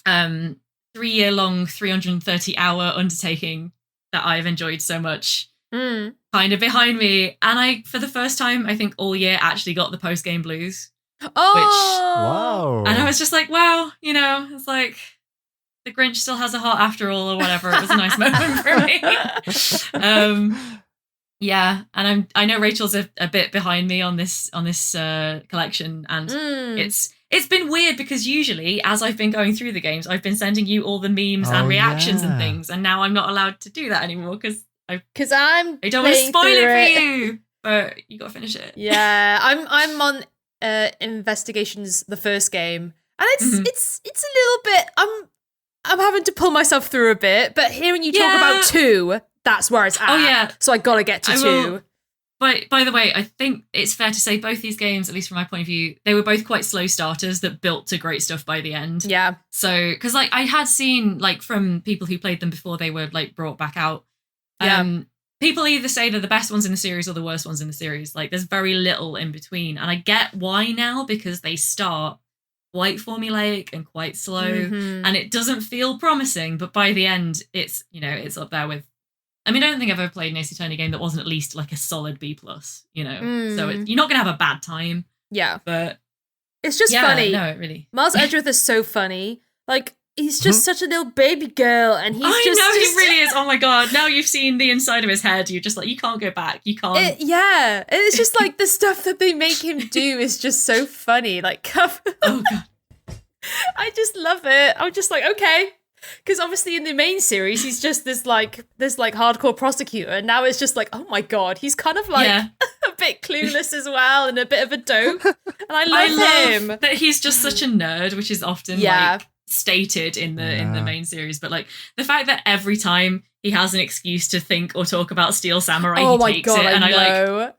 3-year-long, 330-hour undertaking that I've enjoyed so much, kind of behind me, and I, for the first time, I think all year, actually got the post-game blues. Wow. And I was just like, wow, you know, it's like the Grinch still has a heart after all, or whatever. It was a nice moment for me. Yeah, and I know Rachel's a bit behind me on this collection, and it's been weird because usually, as I've been going through the games, I've been sending you all the memes and reactions and things, and now I'm not allowed to do that anymore because I don't want to spoil it for you, but you got to finish it. Yeah, I'm on Investigations, the first game, and it's a little bit. I'm having to pull myself through a bit, but hearing you talk about 2, that's where it's at. Oh yeah, so I gotta get to 2. But by the way, I think it's fair to say both these games, at least from my point of view, they were both quite slow starters that built to great stuff by the end. Yeah. So, because like I had seen like from people who played them before they were like brought back out. People either say they're the best ones in the series or the worst ones in the series. Like there's very little in between, and I get why now, because they start quite formulaic and quite slow, and it doesn't feel promising. But by the end, it's, you know, it's up there with. I mean, I don't think I've ever played an Ace Attorney game that wasn't at least like a solid B+. You know, so you're not gonna have a bad time. Yeah, but it's just funny. No, it really. Miles Edgeworth is so funny. Like he's just such a little baby girl, and he's he really is. Oh my god! Now you've seen the inside of his head. You're just like, you can't go back. You can't. It's just like the stuff that they make him do is just so funny. Like, oh god, I just love it. I'm just like, okay. Because obviously in the main series, he's just this hardcore prosecutor. And now it's just like, oh my God, he's kind of like a bit clueless as well and a bit of a dope. And I love him. That he's just such a nerd, which is often like stated in the main series. But like the fact that every time he has an excuse to think or talk about Steel Samurai, he takes it. And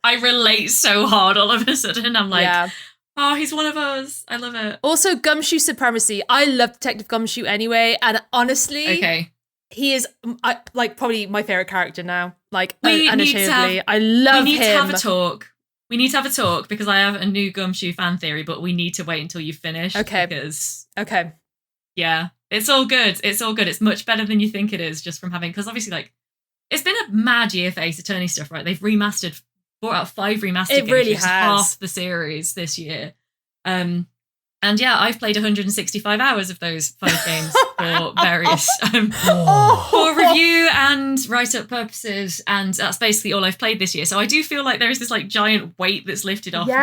I relate so hard all of a sudden. I'm like, oh, he's one of us. I love it. Also, Gumshoe Supremacy. I love Detective Gumshoe anyway. And honestly, he is like probably my favorite character now. Like, unashamedly. I love him. We need to have a talk. We need to have a talk because I have a new Gumshoe fan theory, but we need to wait until you finish. Okay. Yeah, it's all good. It's all good. It's much better than you think it is just from having, because obviously, like, it's been a mad year for Ace Attorney stuff, right? They've brought out 5 remastered games. It really has. Half the series this year. And yeah, I've played 165 hours of those 5 games for various for review and write-up purposes, and that's basically all I've played this year. So I do feel like there is this like giant weight that's lifted off me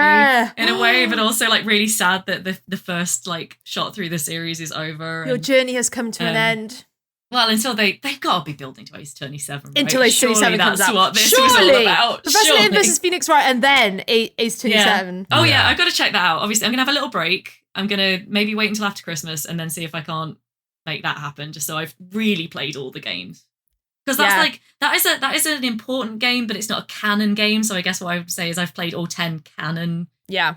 in a way, but also like really sad that the first like shot through the series is over. Your journey has come to an end. Well, until they've got to be building to Ace Attorney 7, right? Until Ace Attorney 7 comes out. That's what this was all about. Professor Layton versus Phoenix Wright, and then Ace Attorney 7. Oh yeah, I've got to check that out. Obviously, I'm going to have a little break. I'm going to maybe wait until after Christmas and then see if I can't make that happen, just so I've really played all the games. Because that's like, that is an important game, but it's not a canon game. So I guess what I would say is I've played all 10 canon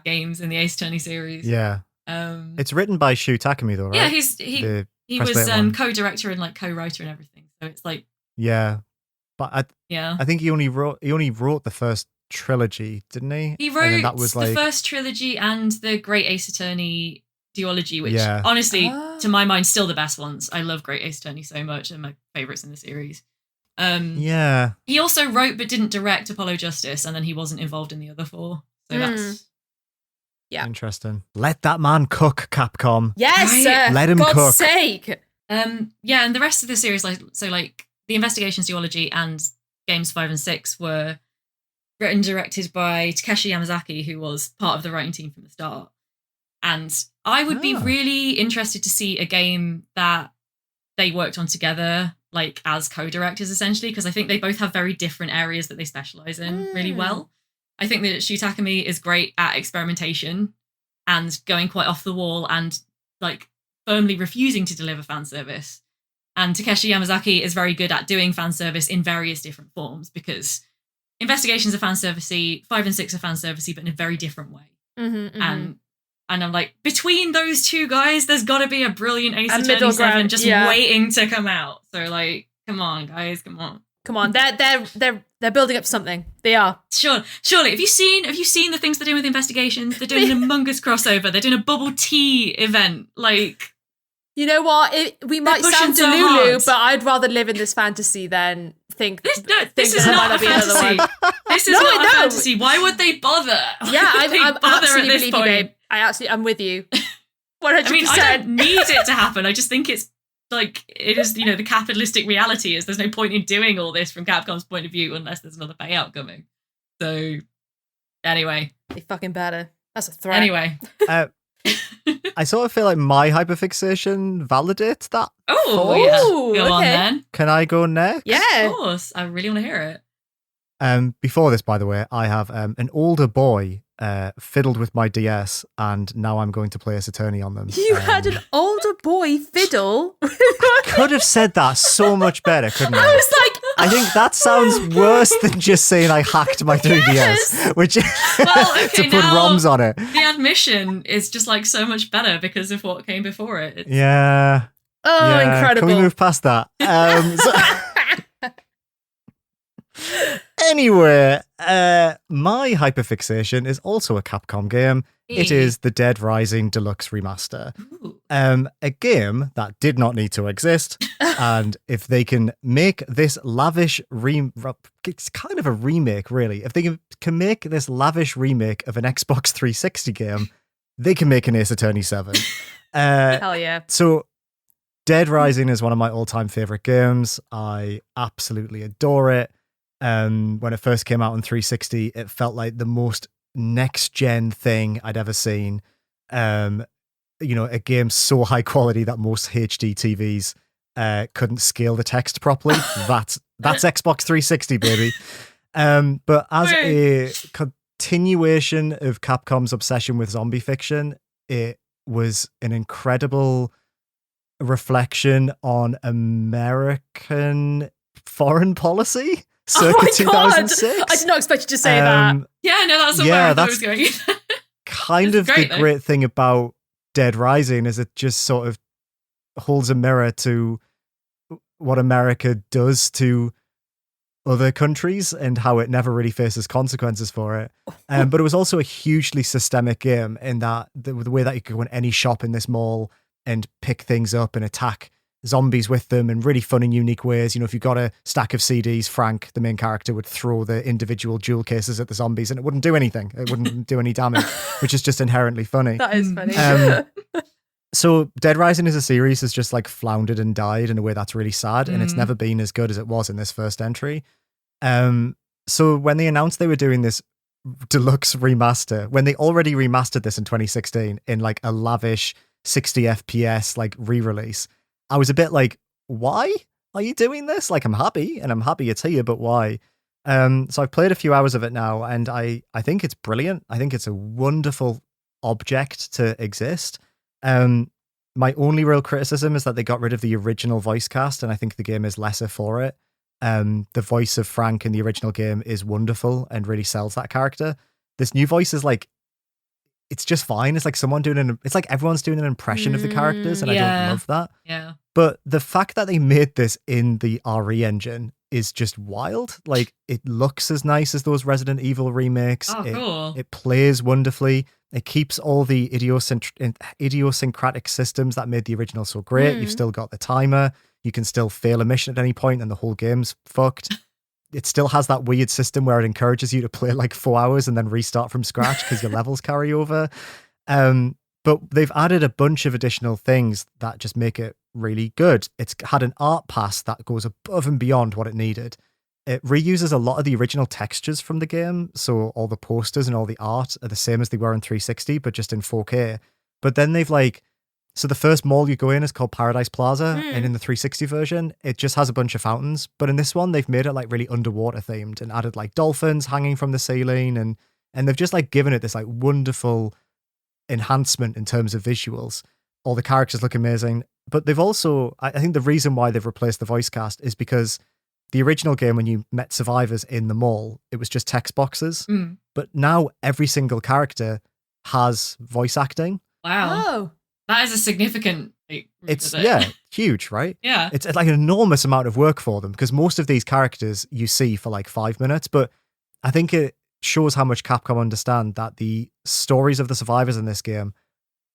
games in the Ace Attorney series. Yeah. It's written by Shu Takumi though, right? Yeah, he was co-director and like co-writer and everything. So it's like but I think he only wrote the first trilogy, didn't he? He wrote the first trilogy and the Great Ace Attorney duology, which honestly, to my mind, still the best ones. I love Great Ace Attorney so much, and my favorites in the series. He also wrote but didn't direct Apollo Justice, and then he wasn't involved in the other 4. So that's interesting. Let that man cook, Capcom. Yes, right? Let him God's cook. Sake. And the rest of the series, like the Investigations duology and games 5 and 6 were written and directed by Takeshi Yamazaki, who was part of the writing team from the start. And I would be really interested to see a game that they worked on together, like as co-directors essentially, because I think they both have very different areas that they specialize in really well. I think that Shu Takumi is great at experimentation and going quite off the wall and like firmly refusing to deliver fan service. And Takeshi Yamazaki is very good at doing fan service in various different forms, because Investigations are fan servicey, 5 and 6 are fan servicey, but in a very different way. And And I'm like, between those two guys, there's got to be a brilliant Ace Attorney 7 just waiting to come out. So like, come on, guys, come on. Come on, they're building up something. They are. Surely. Have you seen the things they're doing with investigations? They're doing an Among Us crossover. They're doing a bubble tea event. Like, you know what? We might sound delulu, but I'd rather live in this fantasy than think. This is not a fantasy. This is not a fantasy. Why would they bother? Yeah, I'm absolutely believe you, babe. I'm with you. 100%. I mean, I don't need it to happen. I just think it's like, it is, you know, the capitalistic reality is there's no point in doing all this from Capcom's point of view unless there's another payout coming. So, anyway. They fucking better. That's a threat. Anyway. I sort of feel like my hyperfixation validates that. Oh, yeah. Go on then. Can I go next? Yeah. Of course. I really want to hear it. Before this, by the way, I have an older boy fiddled with my DS, and now I'm going to play Ace Attorney on them. You had an older boy fiddle? I could have said that so much better, couldn't I? I was like, I think that sounds worse than just saying I hacked my 3DS, which to put ROMs on it. The admission is just like so much better because of what came before it. Yeah. Oh, yeah. Incredible. Can we move past that? Anyway, my hyperfixation is also a Capcom game. It is the Dead Rising Deluxe Remaster. A game that did not need to exist. And if they can make this lavish it's kind of a remake, really. If they can make this lavish remake of an Xbox 360 game, they can make an Ace Attorney 7. Hell yeah. So Dead Rising is one of my all-time favorite games. I absolutely adore it. When it first came out on 360, it felt like the most next-gen thing I'd ever seen. You know, a game so high quality that most HD TVs couldn't scale the text properly. That's Xbox 360, baby. But as a continuation of Capcom's obsession with zombie fiction, it was an incredible reflection on American foreign policy. Circa 2006. I did not expect you to say that. Yeah, no, that's where I thought it was going. Kind of the great thing about Dead Rising is it just sort of holds a mirror to what America does to other countries and how it never really faces consequences for it. But it was also a hugely systemic game in that the way that you could go in any shop in this mall and pick things up and attack zombies with them in really fun and unique ways. You know, if you got a stack of CDs, Frank, the main character, would throw the individual jewel cases at the zombies and it wouldn't do anything. It wouldn't do any damage, which is just inherently funny. That is funny. So Dead Rising as a series has just like floundered and died in a way that's really sad, and it's never been as good as it was in this first entry. So when they announced they were doing this deluxe remaster, when they already remastered this in 2016 in like a lavish 60 FPS like re-release, I was a bit like, why are you doing this? Like, I'm happy, and I'm happy it's here, but why? So I've played a few hours of it now, and I think it's brilliant. I think it's a wonderful object to exist. My only real criticism is that they got rid of the original voice cast, and I think the game is lesser for it. The voice of Frank in the original game is wonderful and really sells that character. This new voice is like, it's just fine. It's like it's like everyone's doing an impression of the characters, and I don't love that. Yeah. But the fact that they made this in the RE engine is just wild. Like, it looks as nice as those Resident Evil remakes. Oh, cool. It plays wonderfully. It keeps all the idiosyncratic systems that made the original so great. You've still got the timer. You can still fail a mission at any point and the whole game's fucked. It still has that weird system where it encourages you to play like 4 hours and then restart from scratch because your levels carry over. But they've added a bunch of additional things that just make it really good. It's had an art pass that goes above and beyond what it needed. It reuses a lot of the original textures from the game, so all the posters and all the art are the same as they were in 360, but just in 4K. But then they've so the first mall you go in is called Paradise Plaza, and in the 360 version, it just has a bunch of fountains. But in this one, they've made it like really underwater themed and added like dolphins hanging from the ceiling, and they've just like given it this like wonderful enhancement in terms of visuals. All the characters look amazing, but they've also, I think the reason why they've replaced the voice cast is because the original game, when you met survivors in the mall, it was just text boxes. But now every single character has voice acting. Wow. Oh. That is a significant... It's huge, right? Yeah. It's like an enormous amount of work for them because most of these characters you see for like 5 minutes, but I think it shows how much Capcom understand that the stories of the survivors in this game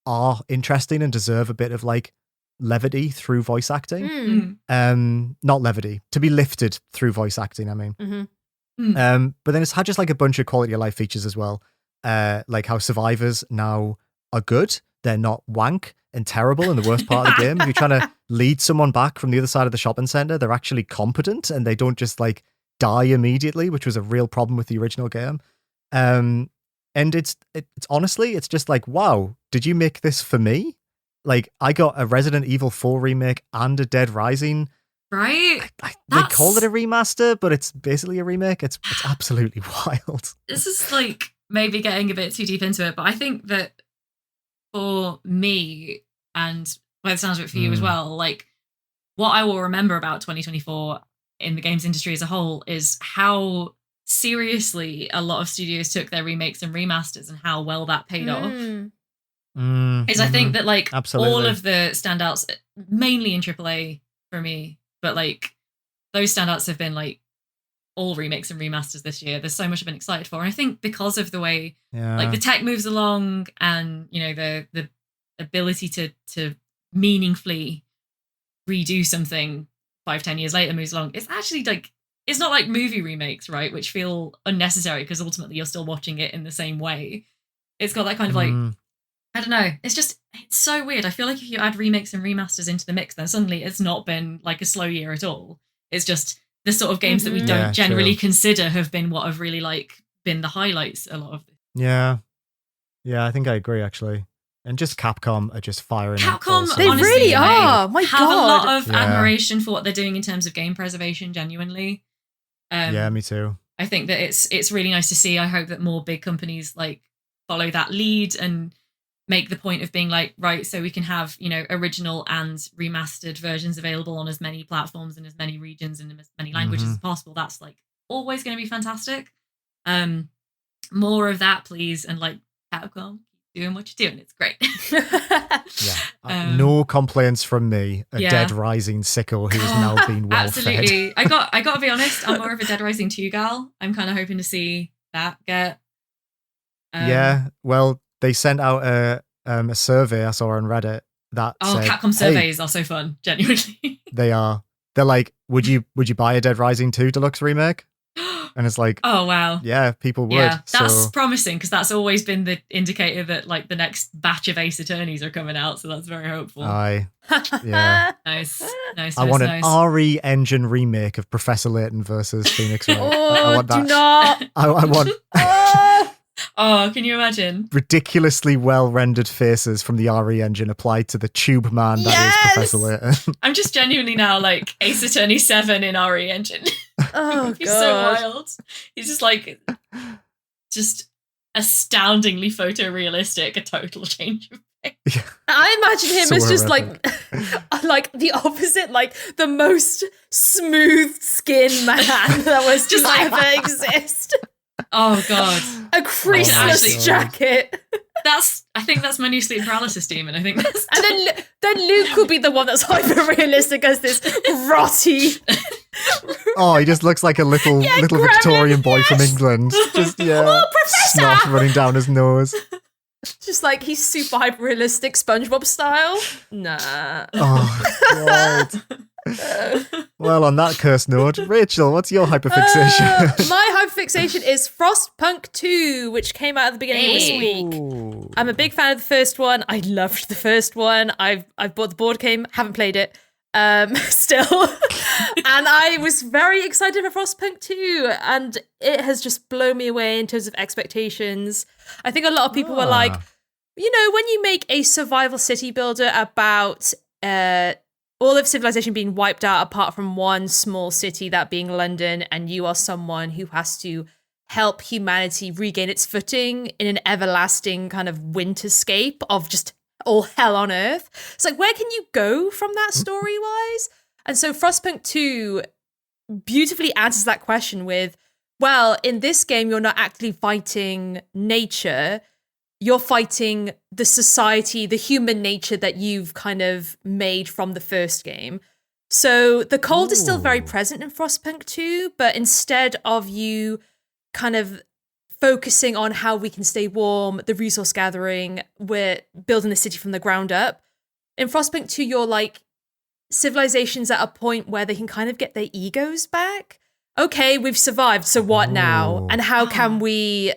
are interesting and deserve a bit of like levity through voice acting. Not levity, to be lifted through voice acting, I mean. But then it's had just like a bunch of quality of life features as well. Like how survivors now are good. They're not wank and terrible in the worst part of the game. If you're trying to lead someone back from the other side of the shopping center, they're actually competent and they don't just like die immediately, which was a real problem with the original game. And it's honestly, it's just like, wow, did you make this for me? Like, I got a Resident Evil 4 remake and a Dead Rising. Right? They call it a remaster, but it's basically a remake. It's absolutely wild. This is like maybe getting a bit too deep into it, but I think that for me, and by the sounds of it for you as well, like what I will remember about 2024 in the games industry as a whole is how seriously a lot of studios took their remakes and remasters and how well that paid off. I think that like all of the standouts, mainly in AAA for me, but like those standouts have been like all remakes and remasters this year. There's so much I've been excited for. And I think because of the way like the tech moves along and, you know, the ability to meaningfully redo something 5-10 years later moves along, it's actually like, it's not like movie remakes, right? Which feel unnecessary because ultimately you're still watching it in the same way. It's got that kind of like, I don't know. It's so weird. I feel like if you add remakes and remasters into the mix, then suddenly it's not been like a slow year at all. It's just the sort of games that we don't generally consider have been what have really like been the highlights a lot of this. Yeah, I think I agree actually. And just Capcom are just firing. Capcom, they honestly, really are. My have God. a lot of admiration for what they're doing in terms of game preservation. Genuinely, yeah, me too. I think that it's really nice to see. I hope that more big companies like follow that lead and make the point of being like, right, so we can have, you know, original and remastered versions available on as many platforms and as many regions and as many languages as possible. That's like always going to be fantastic. More of that, please. And like Capcom, keep doing what you're doing. It's great. No complaints from me, a Dead Rising sicko who has now been well absolutely. fed. I got to be honest, I'm more of a Dead Rising 2 gal. I'm kind of hoping to see that get. Well, they sent out a survey I saw on Reddit that said, Capcom surveys are so fun, genuinely. They are. They're like, would you buy a Dead Rising 2 Deluxe remake? And it's like, oh wow, yeah, people would. Yeah, that's promising because that's always been the indicator that like the next batch of Ace Attorneys are coming out, so that's very hopeful. Yeah, nice. I want an RE engine remake of Professor Layton versus Phoenix Wright. I want that. Do not. I want. Oh, can you imagine? Ridiculously well rendered faces from the RE engine applied to the tube man that is Professor Layton. I'm just genuinely now like Ace Attorney 7 in RE engine. Oh, He's so wild. He's just like, just astoundingly photorealistic, a total change of face. I imagine him as just like the opposite, like the most smooth skin man that was just ever exist. Oh god, a creaseless jacket. I think that's my new sleep paralysis demon. I think that's and then Luke will be the one that's hyper realistic as this rotty. Oh, he just looks like a little Victorian boy from England. Just snot running down his nose. Just like he's super hyper realistic SpongeBob style. Nah. Oh god. Well, on that cursed note, Rachel, what's your hyperfixation? My hyperfixation is Frostpunk 2, which came out at the beginning of this week. I'm a big fan of the first one. I loved the first one. I've bought the board game, haven't played it still. And I was very excited for Frostpunk 2, and it has just blown me away in terms of expectations. I think a lot of people were like, you know, when you make a survival city builder about all of civilization being wiped out apart from one small city, that being London, and you are someone who has to help humanity regain its footing in an everlasting kind of winterscape of just all hell on earth. It's like, where can you go from that story-wise? And so Frostpunk 2 beautifully answers that question with, well, in this game, you're not actively fighting nature. you're fighting the society, the human nature that you've kind of made from the first game. So the cold is still very present in Frostpunk 2, but instead of you kind of focusing on how we can stay warm, the resource gathering, we're building the city from the ground up. In Frostpunk 2, you're like, civilizations at a point where they can kind of get their egos back. Okay, we've survived, so what now? And how can we,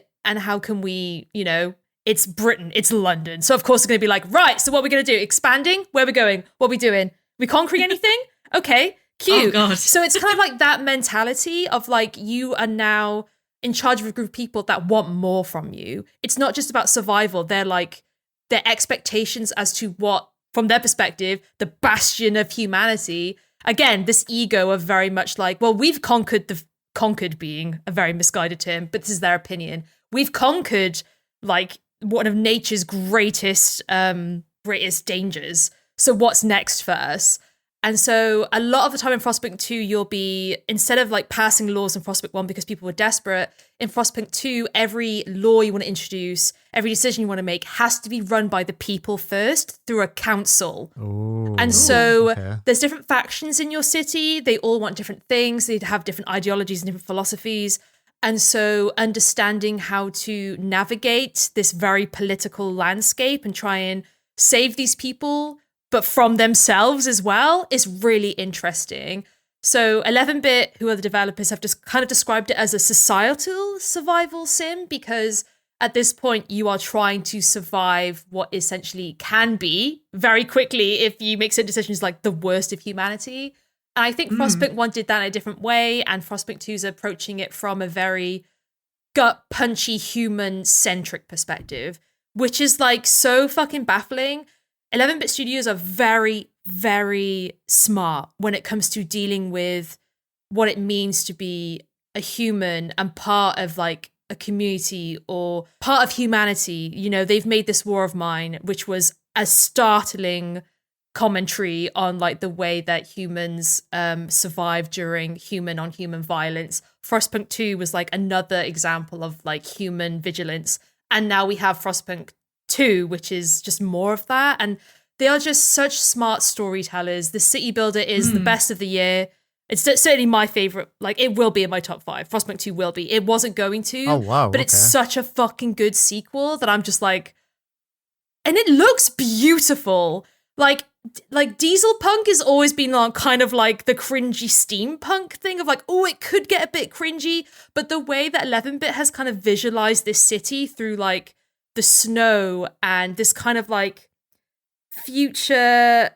you know, it's Britain, it's London. So of course it's going to be like, right, so what are we going to do? Expanding? Where are we going? What are we doing? We conquering anything? Okay, cute. Oh, God. So it's kind of like that mentality of like, you are now in charge of a group of people that want more from you. It's not just about survival. They're like, their expectations as to what, from their perspective, the bastion of humanity. Again, this ego of very much like, well, we've conquered being a very misguided term, but this is their opinion. We've conquered like one of nature's greatest dangers. So what's next for us? And so a lot of the time in Frostpunk 2, you'll be, instead of like passing laws in Frostpunk 1 because people were desperate, in Frostpunk 2, every law you want to introduce, every decision you want to make has to be run by the people first through a council. Ooh. And so there's different factions in your city. They all want different things. They have different ideologies and different philosophies. And so understanding how to navigate this very political landscape and try and save these people, but from themselves as well, is really interesting. So 11-bit, who are the developers, have just kind of described it as a societal survival sim, because at this point you are trying to survive what essentially can be very quickly, if you make certain decisions, like the worst of humanity. And I think Frostpunk 1 did that in a different way, and Frostpunk 2 is approaching it from a very gut-punchy, human-centric perspective, which is like so fucking baffling. 11-bit studios are very, very smart when it comes to dealing with what it means to be a human and part of like a community or part of humanity. You know, they've made this War of Mine, which was a startling commentary on like the way that humans survive during human on human violence. Frostpunk 2 was like another example of like human vigilance. And now we have Frostpunk 2, which is just more of that. And they are just such smart storytellers. The city builder is the best of the year. It's certainly my favorite. Like, it will be in my top 5. Frostpunk 2 will be. It wasn't going to. Oh, wow. But it's such a fucking good sequel that I'm just like, and it looks beautiful. Like Diesel Punk has always been like kind of like the cringy steampunk thing of like, oh, it could get a bit cringy. But the way that 11-bit has kind of visualized this city through like the snow and this kind of like future,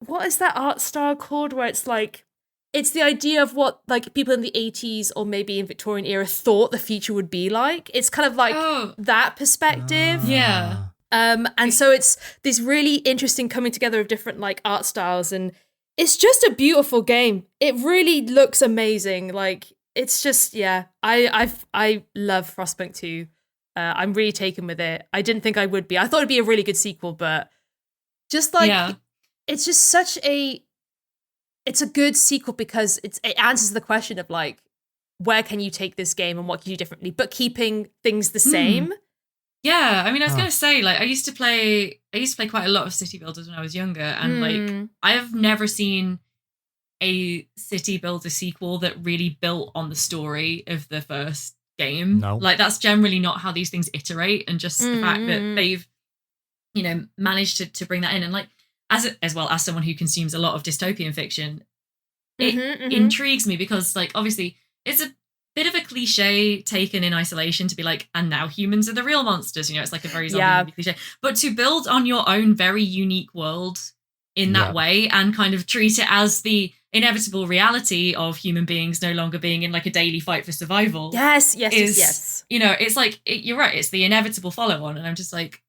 what is that art style called, where it's like, it's the idea of what like people in the 80s or maybe in Victorian era thought the future would be like. It's kind of like that perspective. Yeah. And so it's this really interesting coming together of different like art styles, and it's just a beautiful game. It really looks amazing. Like, it's just, yeah, I love Frostpunk 2. I'm really taken with it. I didn't think I would be. I thought it'd be a really good sequel, but just like, it's just such it's a good sequel because it answers the question of like, where can you take this game and what can you do differently, but keeping things the same. Yeah, I mean, I was gonna say, like, I used to play quite a lot of city builders when I was younger, and like, I have never seen a city builder sequel that really built on the story of the first game. No. Like, that's generally not how these things iterate, and just the fact that they've, you know, managed to bring that in, and like, as well as someone who consumes a lot of dystopian fiction, it intrigues me because, like, obviously it's a bit of a cliche taken in isolation to be like, and now humans are the real monsters, you know, it's like a very zombie movie cliche, but to build on your own very unique world in that way and kind of treat it as the inevitable reality of human beings no longer being in like a daily fight for survival. Yes. You know, it's like, you're right, it's the inevitable follow-on, and I'm just like,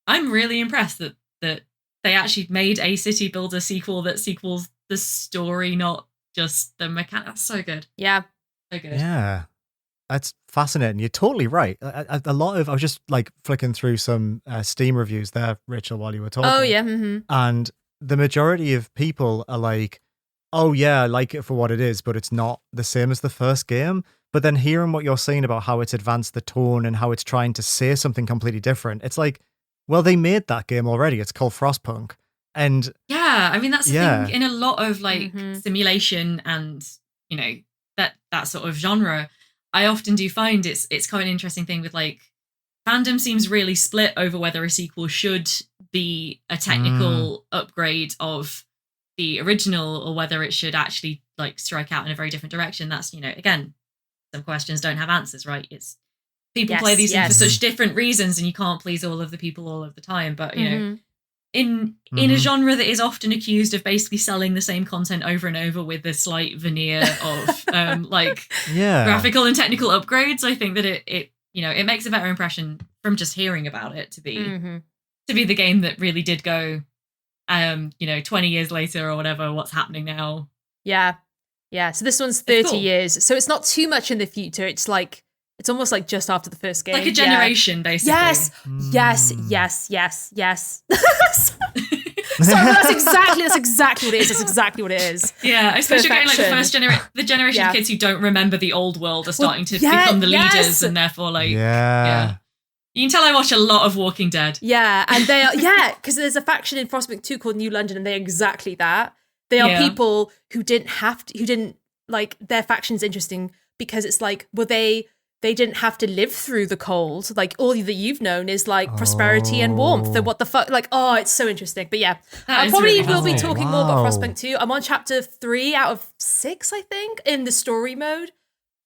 I'm really impressed that they actually made a city builder sequel that sequels the story, not just the mechanics. That's so good. Yeah. So good. Yeah. That's fascinating. You're totally right. A lot of, I was just like flicking through some Steam reviews there, Rachel, while you were talking. Oh, yeah. And the majority of people are like, oh, yeah, I like it for what it is, but it's not the same as the first game. But then hearing what you're saying about how it's advanced the tone and how it's trying to say something completely different, it's like, well, they made that game already. It's called Frostpunk. And yeah, I mean, that's the thing in a lot of like simulation and, you know, that sort of genre. I often do find it's quite an interesting thing with like fandom seems really split over whether a sequel should be a technical upgrade of the original or whether it should actually like strike out in a very different direction. That's, you know, again, some questions don't have answers, right? It's people play these things for such different reasons and you can't please all of the people all of the time. But, you know, in a genre that is often accused of basically selling the same content over and over with a slight veneer of graphical and technical upgrades, I think that it you know, it makes a better impression from just hearing about it to be the game that really did go, you know, 20 years later or whatever, what's happening now. Yeah. Yeah. So this one's 30 years. So it's not too much in the future. It's like, it's almost like just after the first game. Like a generation, basically. Yes. Sorry, that's exactly what it is. That's exactly what it is. Yeah, especially getting like the generation of kids who don't remember the old world are starting to become the leaders, and therefore like you can tell I watch a lot of Walking Dead. Yeah, and they are because there's a faction in Frostpunk 2 called New London, and they're exactly that. They are people who didn't like their faction's interesting because it's like, well, they didn't have to live through the cold. Like all that you've known is like prosperity and warmth. And what the fuck? Like, oh, it's so interesting. But yeah, I probably will be talking more about Frostpunk 2. I'm on chapter 3 out of 6, I think, in the story mode.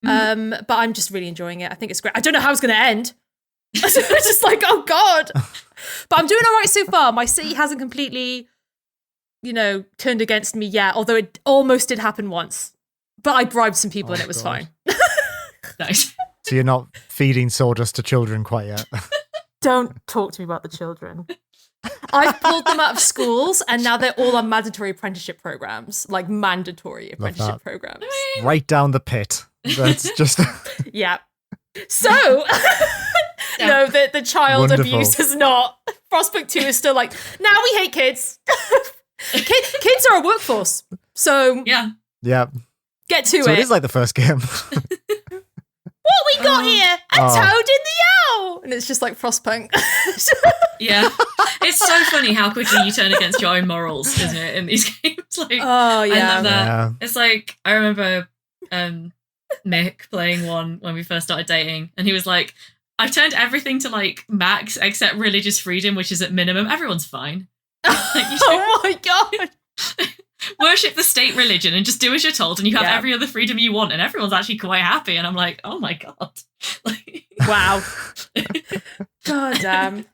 But I'm just really enjoying it. I think it's great. I don't know how it's going to end. It's just like, oh God. But I'm doing all right so far. My city hasn't completely, you know, turned against me yet. Although it almost did happen once. But I bribed some people and it was fine. Nice. So you're not feeding sawdust to children quite yet? Don't talk to me about the children. I've pulled them out of schools and now they're all on mandatory apprenticeship programs, like mandatory apprenticeship programs. Right down the pit. That's just... Yeah. So, no, the child abuse is not. Frostpunk 2 is still like, now we hate kids. Kids are a workforce. So, yeah. Get to it. So it is like the first game. What we got here? A toad in the owl! And it's just like Frostpunk. Yeah. It's so funny how quickly you turn against your own morals, isn't it, in these games? Like, I love that. Yeah. It's like, I remember Mick playing one when we first started dating, and he was like, I've turned everything to like max except religious freedom, which is at minimum. Everyone's fine. Like, oh my God. Worship the state religion and just do as you're told, and you have every other freedom you want, and everyone's actually quite happy. And I'm like, oh my God. Wow. God damn.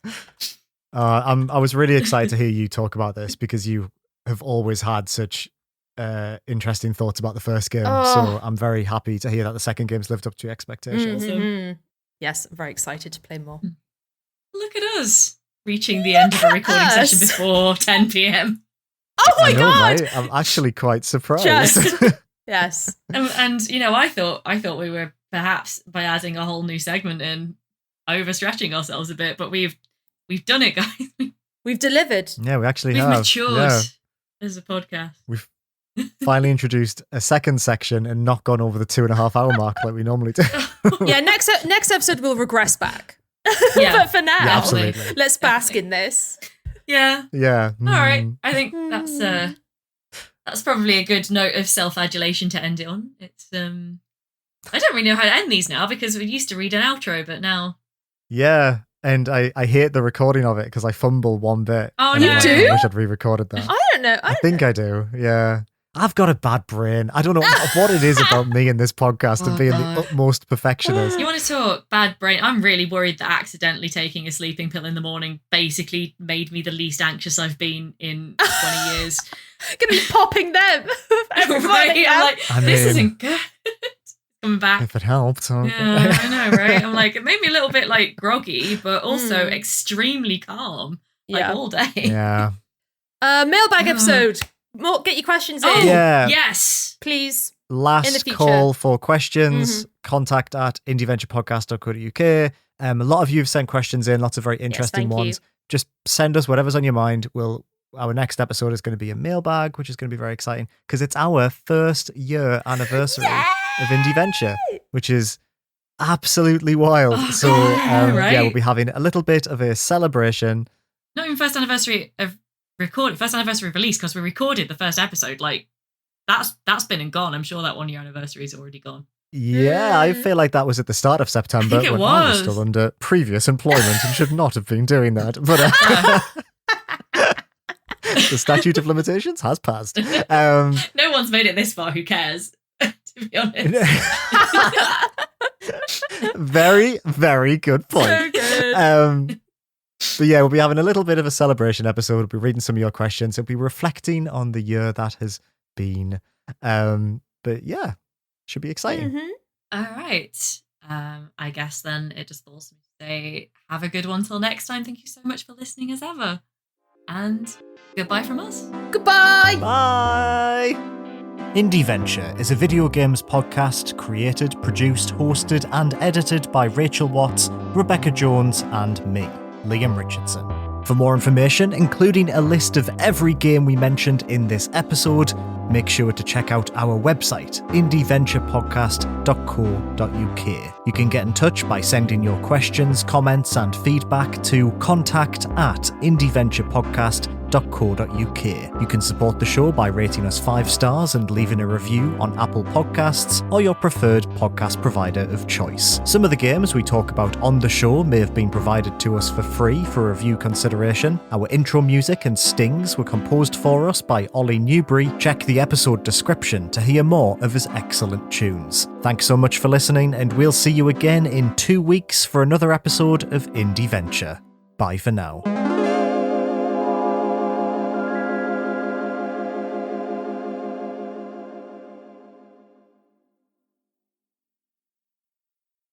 I was really excited to hear you talk about this because you have always had such interesting thoughts about the first game. So I'm very happy to hear that the second game's lived up to your expectations. Mm-hmm. Yes, I'm very excited to play more. Look at us reaching the end of a recording session before 10 p.m. Oh my God! Right? I'm actually quite surprised. Yes. And you know, I thought we were perhaps by adding a whole new segment in overstretching ourselves a bit, but we've done it, guys. We've delivered. Yeah, we actually we've have. Matured as a podcast. We've finally introduced a second section and not gone over the 2.5 hour mark like we normally do. Yeah, next episode we'll regress back. Yeah. But for now, let's bask in this. Yeah. Yeah. All right. I think that's probably a good note of self-adulation to end it on. It's I don't really know how to end these now because we used to read an outro, but now. Yeah, and I hate the recording of it because I fumble one bit. Oh no! You do? I wish I'd re-recorded that. I don't know. I think I do. Yeah. I've got a bad brain. I don't know what it is about me and this podcast and being the utmost perfectionist. You want to talk bad brain? I'm really worried that accidentally taking a sleeping pill in the morning basically made me the least anxious I've been in 20 years. Gonna be popping them every morning. I'm like, this isn't good. Coming back. If it helped. Yeah, I know, right? I'm like, it made me a little bit like groggy, but also extremely calm, like all day. Yeah. Mailbag episode. More, get your questions in. Oh, yes. Please. Last call for questions. Contact at indieventurepodcast.co.uk. A lot of you have sent questions in, lots of very interesting ones. Just send us whatever's on your mind. Our next episode is going to be a mailbag, which is going to be very exciting because it's our first year anniversary of Indieventure. which is absolutely wild. So right? we'll be having a little bit of a celebration. Not even first anniversary of release, because we recorded the first episode. Like that's been and gone. I'm sure that 1 year anniversary is already gone. Yeah, I feel like that was at the start of September I was still under previous employment and should not have been doing that. But the statute of limitations has passed. No one's made it this far. Who cares? To be honest. Very, very good point. So good. But yeah, we'll be having a little bit of a celebration episode. We'll be reading some of your questions. We'll be reflecting on the year that has been. But yeah, should be exciting. Mm-hmm. All right. I guess then it just falls me to say, have a good one till next time. Thank you so much for listening as ever. And goodbye from us. Goodbye. Bye. Indieventure is a video games podcast created, produced, hosted, and edited by Rachel Watts, Rebecca Jones, and me, Liam Richardson. For more information, including a list of every game we mentioned in this episode, make sure to check out our website, indieventurepodcast.co.uk. You can get in touch by sending your questions, comments, and feedback to contact@indieventurepodcast.co.uk. You can support the show by rating us 5 stars and leaving a review on Apple Podcasts or your preferred podcast provider of choice. Some of the games we talk about on the show may have been provided to us for free for review consideration. Our intro music and stings were composed for us by Ollie Newbury. Check the episode description to hear more of his excellent tunes. Thanks so much for listening, and we'll see you again in 2 weeks for another episode of Indieventure. Bye for now.